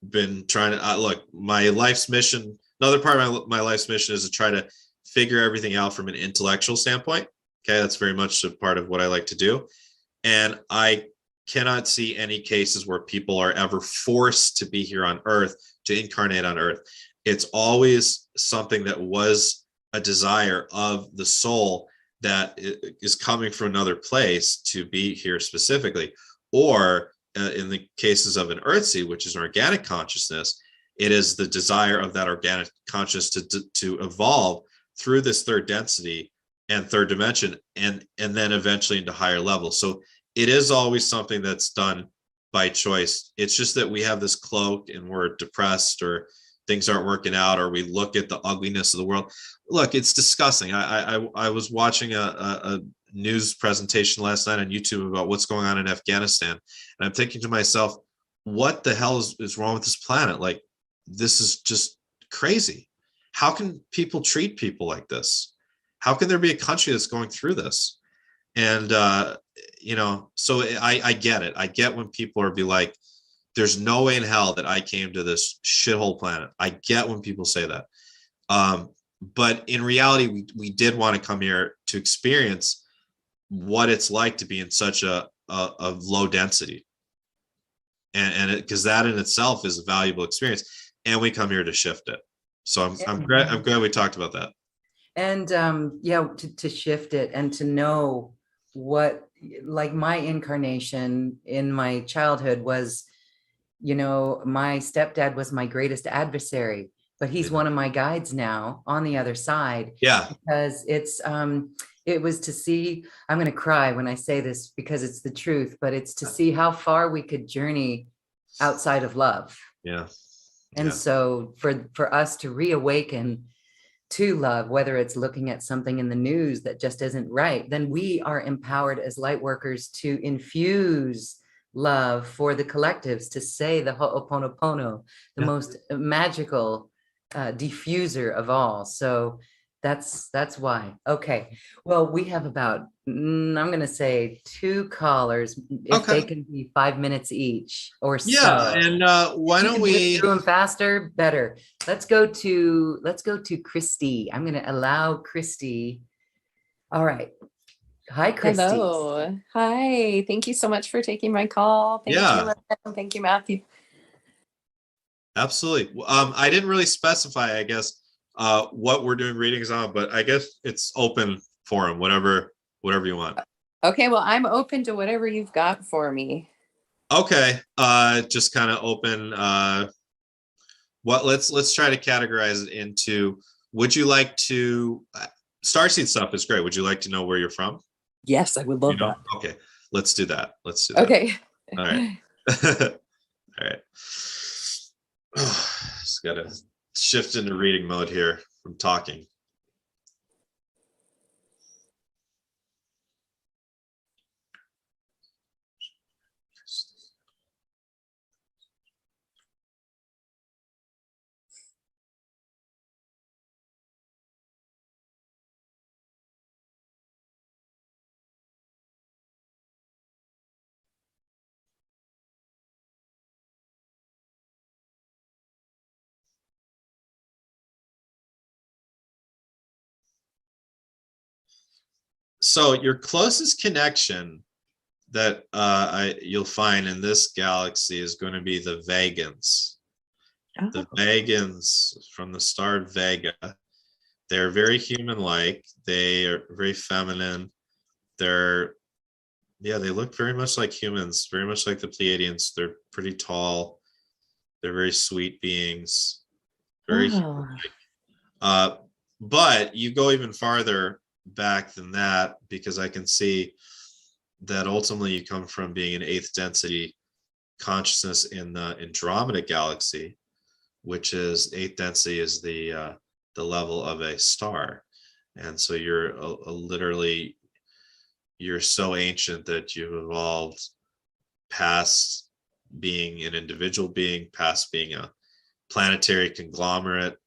been trying to, look, my life's mission, another part of my life's mission is to try to figure everything out from an intellectual standpoint. Okay, that's very much a part of what I like to do. And I cannot see any cases where people are ever forced to be here on Earth, to incarnate on Earth. It's always something that was a desire of the soul that is coming from another place to be here specifically. Or in the cases of an Earthseed, which is an organic consciousness, it is the desire of that organic consciousness to evolve through this third density and third dimension, and then eventually into higher levels. So it is always something that's done by choice. It's just that we have this cloak and we're depressed, or things aren't working out, or we look at the ugliness of the world. Look, it's disgusting. I was watching a news presentation last night on YouTube about what's going on in Afghanistan, and I'm thinking to myself, what the hell is wrong with this planet? Like, this is just crazy. How can people treat people like this? How can there be a country that's going through this? And so I get it. I get when people are be like, there's no way in hell that I came to this shithole planet. I get when people say that. But in reality, we did want to come here to experience what it's like to be in such a low density. And because that in itself is a valuable experience, and we come here to shift it. So I'm glad we talked about that. And to shift it and to know what, like, my incarnation in my childhood was, my stepdad was my greatest adversary, but he's one of my guides now on the other side. Yeah. Because it was to see, I'm going to cry when I say this because it's the truth, but it's to see how far we could journey outside of love. Yeah. And so for us to reawaken to love, whether it's looking at something in the news that just isn't right, then we are empowered as light workers to infuse love for the collectives, to say the Ho'oponopono, the most magical diffuser of all. So that's why. Okay. Well, we have about, I'm going to say 2 callers, if they can be 5 minutes each or so. Yeah. And why don't we do them faster? Better. Let's go to Christy. I'm going to allow Christy. All right. Hi, Christy. Hello. Hi. Thank you so much for taking my call. Thank you. Thank you, Matthew. Absolutely. I didn't really specify, I guess, what we're doing readings on, but I guess it's open forum, whatever you want. Okay, well, I'm open to whatever you've got for me. Okay. Just kind of open. Let's try to categorize it into, would you like to, Starseed stuff is great. Would you like to know where you're from? Yes, I would love that. Okay. Let's do that. Okay. All right. All right. Just gotta shift into reading mode here from talking. So your closest connection that you'll find in this galaxy is going to be the Vegans. Oh. The Vegans from the star Vega. They're very human-like. They are very feminine. They look very much like humans, very much like the Pleiadians. They're pretty tall. They're very sweet beings. Very human-like. But you go even farther back than that, because I can see that ultimately you come from being an 8th density consciousness in the Andromeda galaxy, which is 8th density is the level of a star. And so you're literally, you're so ancient that you've evolved past being an individual being, past being a planetary conglomerate,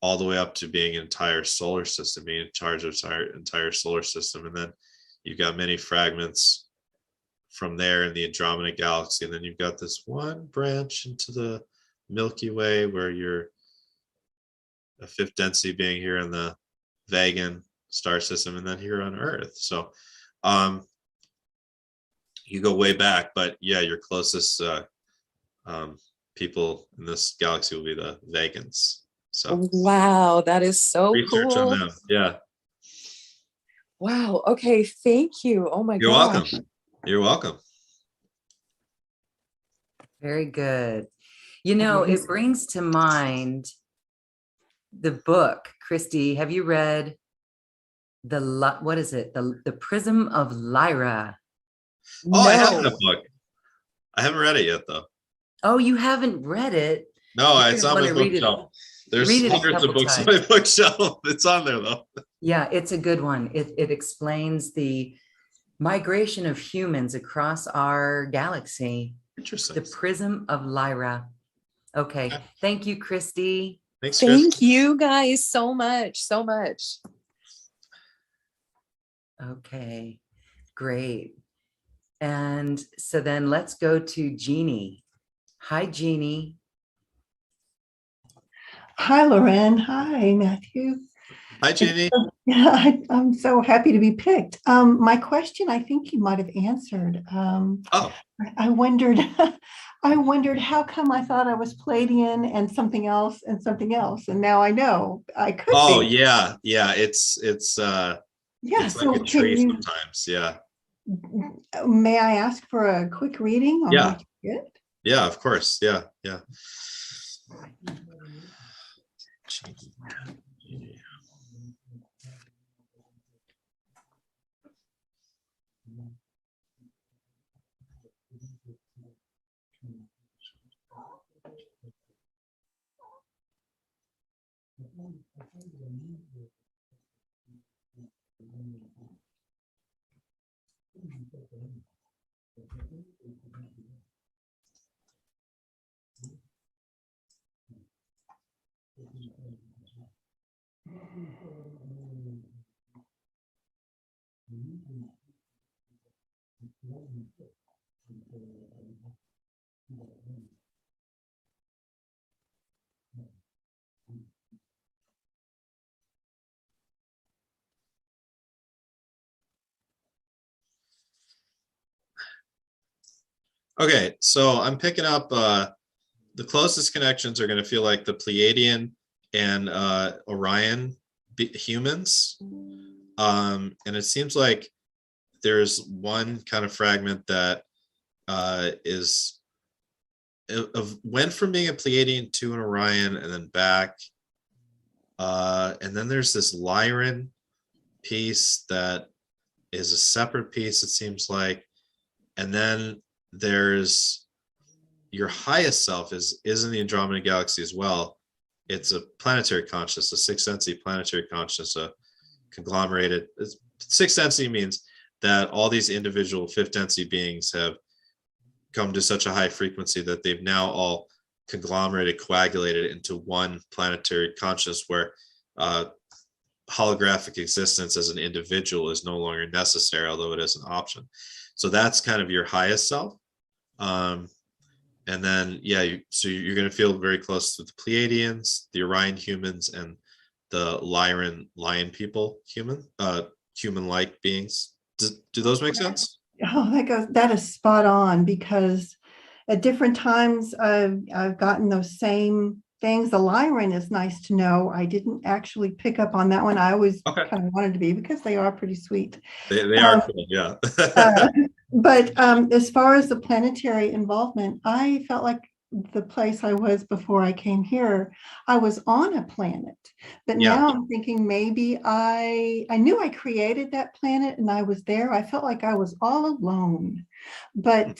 all the way up to being an entire solar system, being in charge of our entire solar system. And then you've got many fragments from there in the Andromeda galaxy. And then you've got this one branch into the Milky Way where you're a 5th density being here in the Vegan star system, and then here on Earth. So you go way back, but yeah, your closest people in this galaxy will be the Vegans. So wow, that is so research cool. on them. Yeah. Wow. Okay. Thank you. Oh my God. You're welcome. You're welcome. Very good. It brings to mind the book. Christy, have you read what is it? The Prism of Lyra. Oh, no. I have that book. I haven't read it yet, though. Oh, you haven't read it? No, You're it's gonna on my wanna read it. bookshelf. There's Read it a hundreds of couple books on my times. bookshelf. It's on there, though. Yeah, it's a good one. It explains the migration of humans across our galaxy, Interesting. the Prism of Lyra. Okay, Okay. thank you, Christy. Thanks, Chris. Thank you guys so much, so much. Okay, great. And so then let's go to Jeannie. Hi, Jeannie. Hi, Loren. Hi, Matthew. Hi, Jeannie. Yeah, I'm so happy to be picked. My question, I think you might have answered. Oh, I wondered, I wondered how come I thought I was Palladian and something else, and now I know I could oh, be. yeah. It's Yeah. it's So like a can tree you, sometimes. Yeah. may I ask for a quick reading on Yeah. what you get? Yeah, of course. Yeah. Yeah. Okay, so I'm picking up the closest connections are going to feel like the Pleiadian and Orion humans. And it seems like there's one kind of fragment that is went from being a Pleiadian to an Orion and then back. And then there's this Lyran piece that is a separate piece, it seems like. And then there's your highest self is in the Andromeda Galaxy as well. It's a planetary consciousness, a sixth density planetary consciousness, a conglomerated. Sixth density means that all these individual fifth density beings have come to such a high frequency that they've now all conglomerated, coagulated into one planetary consciousness where holographic existence as an individual is no longer necessary, although it is an option. So that's kind of your highest self. And then, yeah, so you're going to feel very close to the Pleiadians, the Orion humans, and the Lyran lion people, human-like beings. Do those make sense? Oh, that is spot on, because at different times I've gotten those same things. The Lyran is nice to know. I didn't actually pick up on that one. I always kind of wanted to be, because they are pretty sweet. They are cool, yeah. But as far as the planetary involvement, I felt like the place I was before I came here, I was on a planet. But now I'm thinking maybe I knew I created that planet and I was there. I felt like I was all alone. But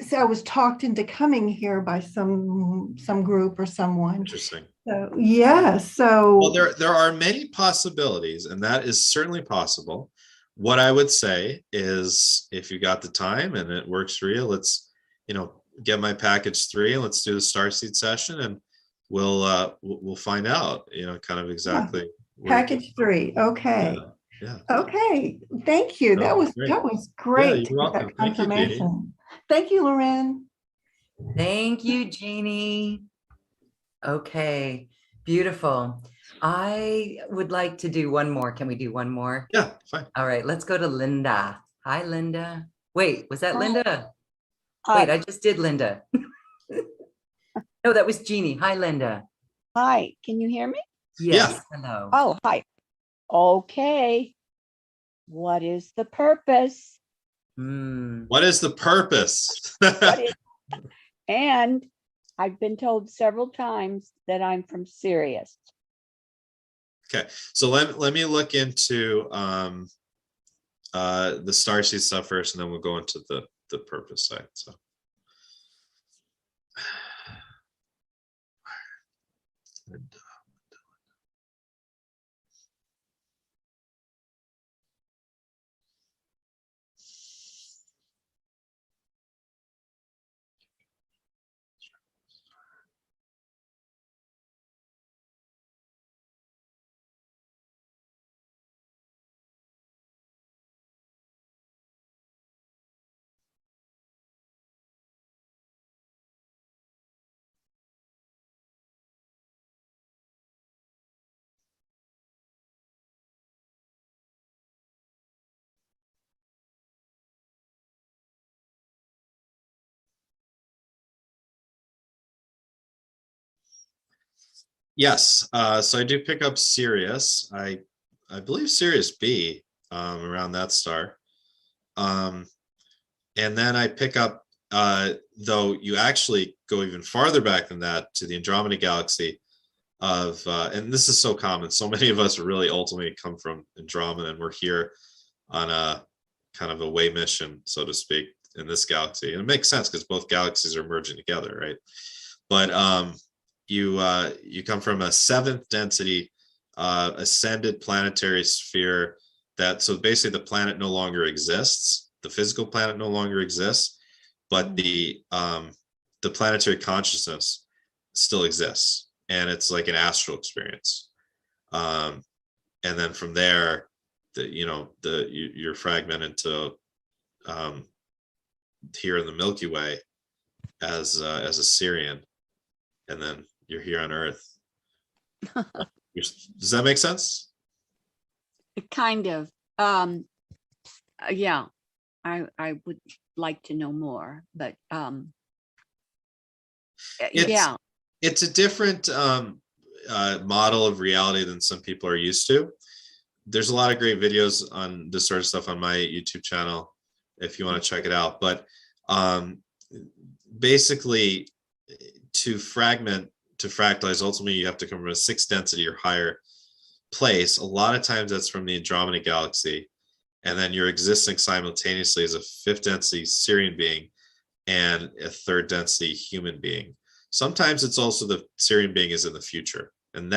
so I was talked into coming here by some group or someone. Interesting. So yeah, so well, there are many possibilities, and that is certainly possible. What I would say is, if you got the time and it works for you, let's get my package 3 and let's do the Starseed session, and we'll find out kind of exactly package 3. Okay. Yeah. Okay. Thank you. That was great. Yeah, you're welcome. That confirmation. Thank you, Loren. Thank you, Jeannie. Okay, beautiful. I would like to do one more. Can we do one more? Yeah, fine. All right, let's go to Linda. Hi, Linda. Wait, was that Linda? Hi. Wait, I just did Linda. No, that was Jeannie. Hi, Linda. Hi, can you hear me? Yes, hello. Oh, hi. Okay. What is the purpose? What is the purpose? And I've been told several times that I'm from Sirius. Okay, so let me look into the Starseed stuff first, and then we'll go into the purpose side. So Yes, so I do pick up Sirius. I believe Sirius B, around that star. And then I pick up, though you actually go even farther back than that, to the Andromeda Galaxy of, and this is so common. So many of us really ultimately come from Andromeda, and we're here on a kind of away mission, so to speak, in this galaxy. And it makes sense because both galaxies are merging together, right? But you come from a 7th density ascended planetary sphere, that, so basically the planet no longer exists, the physical planet no longer exists, but the planetary consciousness still exists, and it's like an astral experience. And then from there, you're fragmented to here in the Milky Way as a Sirian, and then you're here on Earth. Does that make sense? Kind of. Yeah, I would like to know more, but yeah. It's a different model of reality than some people are used to. There's a lot of great videos on this sort of stuff on my YouTube channel if you want to check it out. But basically, to fractalize, ultimately you have to come from a 6th density or higher place. A lot of times that's from the Andromeda Galaxy, and then you're existing simultaneously as a 5th density Sirian being and a 3rd density human being. Sometimes it's also the Sirian being is in the future, and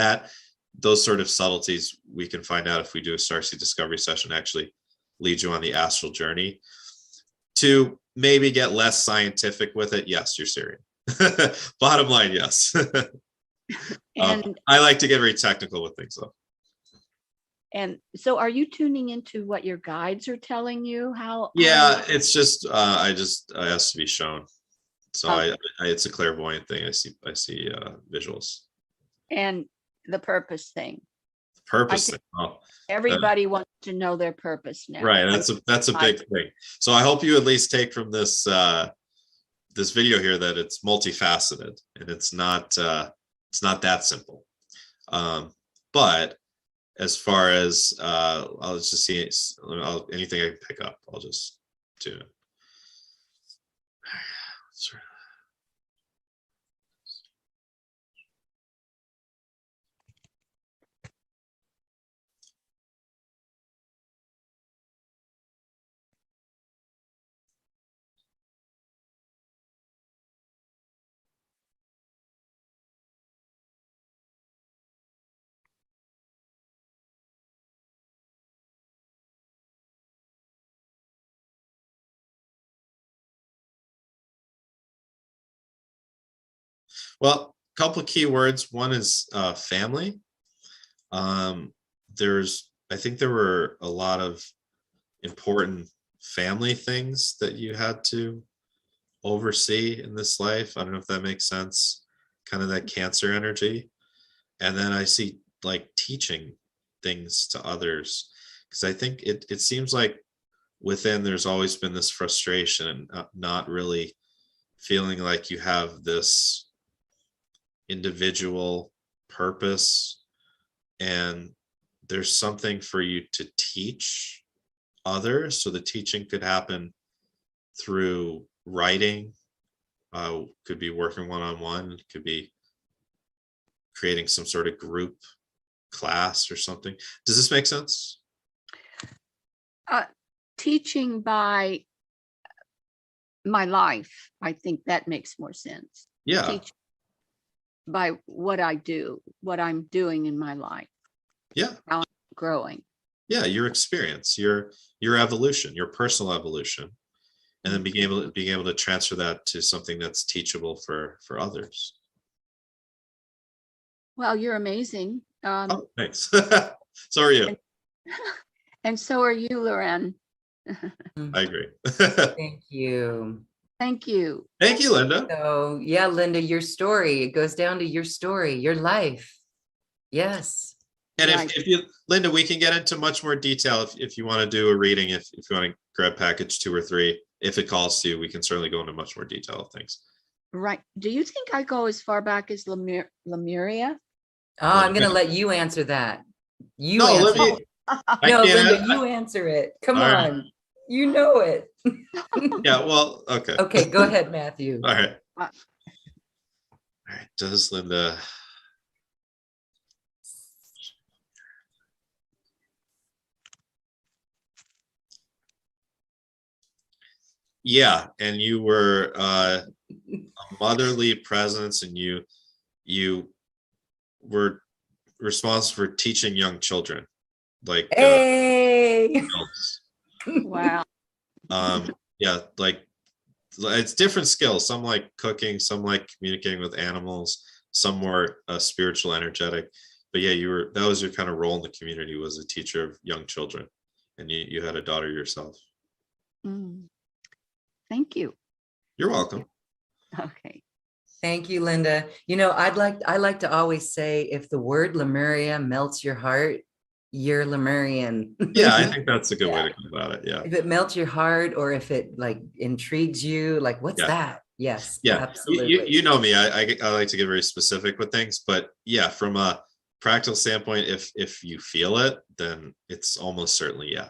those sort of subtleties we can find out if we do a Starseed Discovery session, actually lead you on the astral journey. To maybe get less scientific with it, yes, you're Sirian. Bottom line, yes. And I like to get very technical with things, though. and so are you tuning into what your guides are telling you? Yeah, it's just I asked to be shown. So Okay. it's a clairvoyant thing. I see visuals. And the purpose thing. Purpose thing. Everybody wants to know their purpose now. Right. That's a big thing. So I hope you at least take from this this video here that it's multifaceted, and it's not that simple. But as far as I'll just see anything I can pick up, I'll just tune it. Well, a couple of key words. One is family. I think there were a lot of important family things that you had to oversee in this life. I don't know if that makes sense. Kind of that Cancer energy. And then I see like teaching things to others, because I think it seems like within there's always been this frustration and not really feeling like you have this individual purpose, and there's something for you to teach others. So the teaching could happen through writing, could be working one-on-one, could be creating some sort of group class or something. Does this make sense? Teaching by my life, I think that makes more sense. Yeah. by what I do, what I'm doing in my life, Yeah. how I'm growing. Yeah, your experience, your evolution, your personal evolution, and then being able to transfer that to something that's teachable for others. Well, you're amazing. Oh, thanks. So are you. And so are you, Loren. I agree. Thank you. Thank you. Thank you, Linda. So yeah, Linda, your story, it goes down to your story, your life. Yes. And Right. if you, Linda, we can get into much more detail if you want to do a reading, if you want to grab package 2 or 3, if it calls to you, we can certainly go into much more detail of things. Right. Do you think I go as far back as Lemuria? Oh, I'm going to let you answer that. You No, answer let me. it. I No, can't- Linda, you answer it. Come All right. on. You know it. Yeah, well, okay. Okay, go ahead, Matthew. All right. All right. Does Linda. Yeah, and you were a motherly presence, and you were responsible for teaching young children, like Hey. Wow. Yeah, like it's different skills. Some like cooking, some like communicating with animals, some more spiritual, energetic. But yeah, that was your kind of role in the community, was a teacher of young children, and you had a daughter yourself. Mm. Thank you. You're welcome. Okay. Thank you, Linda. You know, I like to always say, if the word Lemuria melts your heart, you're Lemurian. Yeah, I think that's a good way Yeah. to go about it. Yeah. If it melts your heart, or if it like intrigues you, like, what's Yeah. that? Yes, Yeah. absolutely. You know me. I like to get very specific with things, but yeah, from a practical standpoint, if you feel it, then it's almost certainly yeah.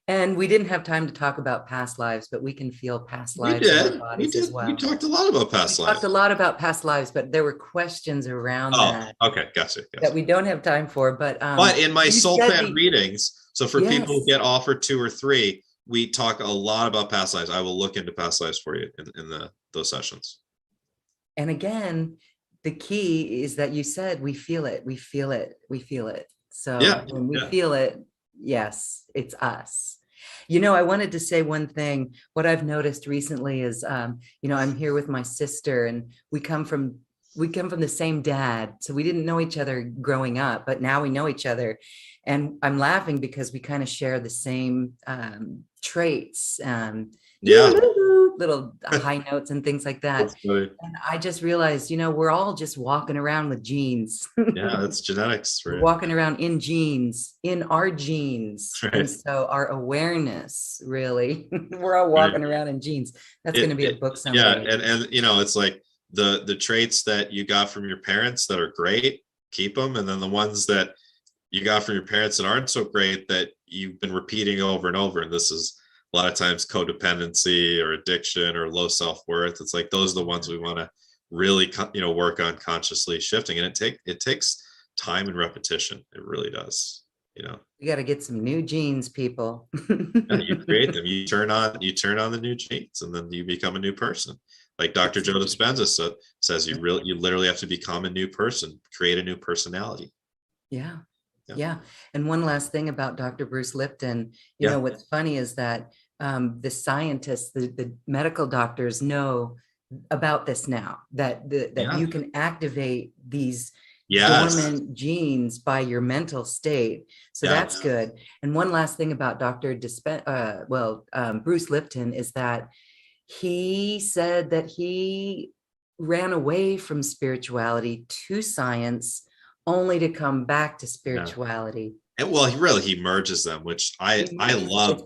And we didn't have time to talk about past lives, but we can feel past We lives in our did. bodies as well. We talked a lot about past We lives. talked a lot about past lives, but there were questions around Oh, that okay, gotcha. that we don't have time for. But in my you soul said plan readings, so for people who Yes. get offered 2 or 3, we talk a lot about past lives. I will look into past lives for you in those sessions. And again, the key is that you said we feel it, we feel it, we feel it. So Yeah, when we yeah. feel it, yes, it's us. You know, I wanted to say one thing. What I've noticed recently is, you know, I'm here with my sister, and we come from the same dad. So we didn't know each other growing up, but now we know each other. And I'm laughing because we kind of share the same traits, Yeah. little high notes and things like that. That's funny. And I just realized, you know, we're all just walking around with genes. Yeah, that's genetics, We're right? walking around in genes, in our genes. Right. And so our awareness, really, we're all walking around in genes. That's going to be a book someday. Yeah, and you know, it's like the traits that you got from your parents that are great, keep them, and then the ones that you got from your parents that aren't so great that you've been repeating over and over. And this is a lot of times codependency or addiction or low self-worth. It's like those are the ones we want to really work on consciously shifting, and it takes time and repetition. It really does. You got to get some new genes, people. And you create them. You turn on the new genes, and then you become a new person. Like Dr. Joe Dispenza says, you literally have to become a new person, create a new personality. Yeah. And one last thing about Dr. Bruce Lipton, you know, what's funny is that the scientists, the medical doctors know about this now, that you can activate these dormant genes by your mental state. So that's good. And one last thing about Bruce Lipton is that he said that he ran away from spirituality to science, only to come back to spirituality. And well, he merges them, which I love.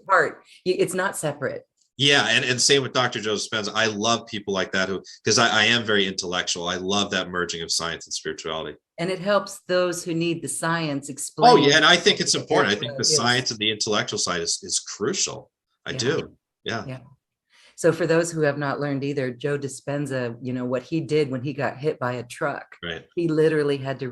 It's not separate. Yeah, and same with Dr. Joe Dispenza. I love people like that because I am very intellectual. I love that merging of science and spirituality. And it helps those who need the science explain. Oh yeah, and I think it's important. I think the science and the intellectual side is crucial. I do. Yeah. So for those who have not learned either, Joe Dispenza, you know, what he did when he got hit by a truck, he literally had to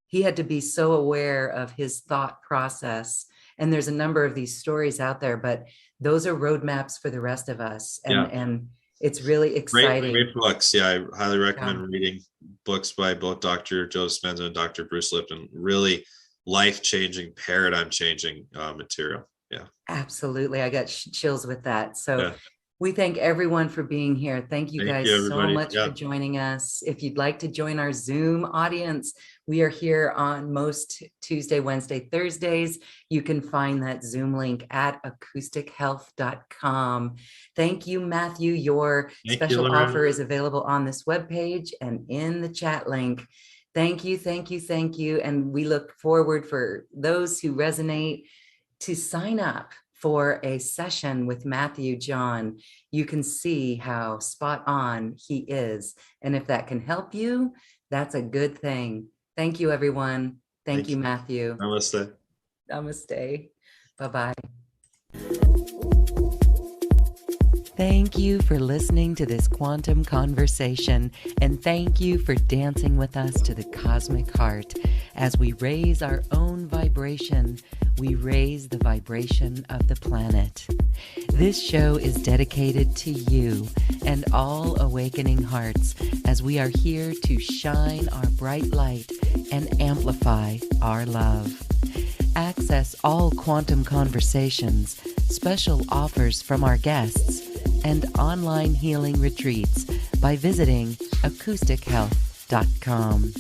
he had to be so aware of his thought process. And there's a number of these stories out there, but those are roadmaps for the rest of us. And It's really exciting. Great books. Yeah, I highly recommend Yeah. reading books by both Dr. Joe Dispenza and Dr. Bruce Lipton. Really life-changing, paradigm-changing material. Yeah. Absolutely. I got chills with that. So Yeah. we thank everyone for being here. Thank you Thank guys you, so everybody. much for Yeah. joining us. If you'd like to join our Zoom audience, we are here on most Tuesday, Wednesday, Thursdays. You can find that Zoom link at acoustichealth.com. Thank you, Matthew. Your Thank you, special Lorraine. offer is available on this webpage and in the chat link. Thank you, thank you, thank you. And we look forward for those who resonate to sign up for a session with Matthew John. You can see how spot on he is. And if that can help you, that's a good thing. Thank you, everyone. Thank you, Matthew. Namaste. Namaste. Bye-bye. Thank you for listening to this quantum conversation, and thank you for dancing with us to the cosmic heart. As we raise our own vibration, we raise the vibration of the planet. This show is dedicated to you and all awakening hearts, as we are here to shine our bright light and amplify our love. Access all quantum conversations, special offers from our guests, and online healing retreats by visiting acoustichealth.com.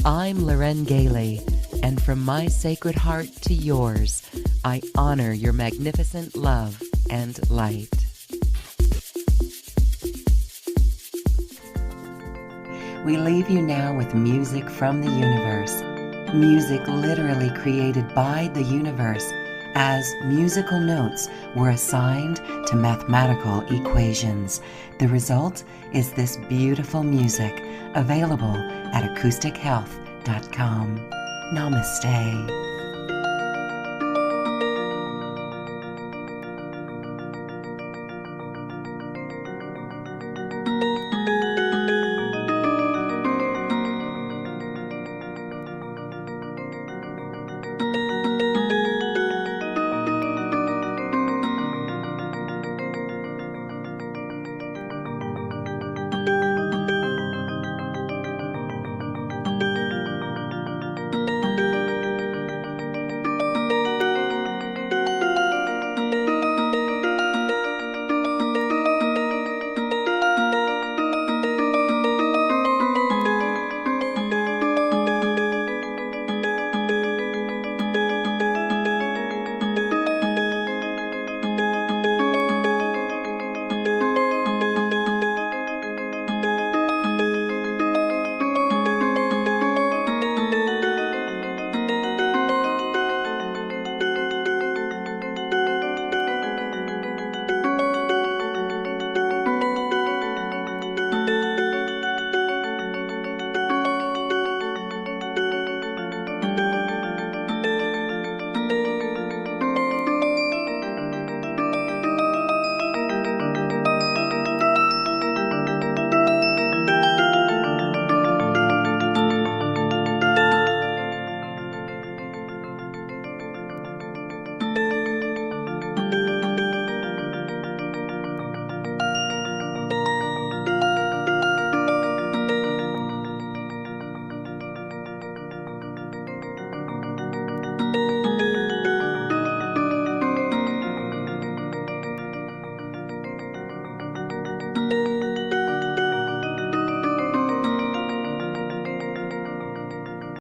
I'm Loren Gailey, and from my sacred heart to yours, I honor your magnificent love and light. We leave you now with music from the universe. Music literally created by the universe, as musical notes were assigned to mathematical equations. The result is this beautiful music, available at acoustichealth.com. Namaste.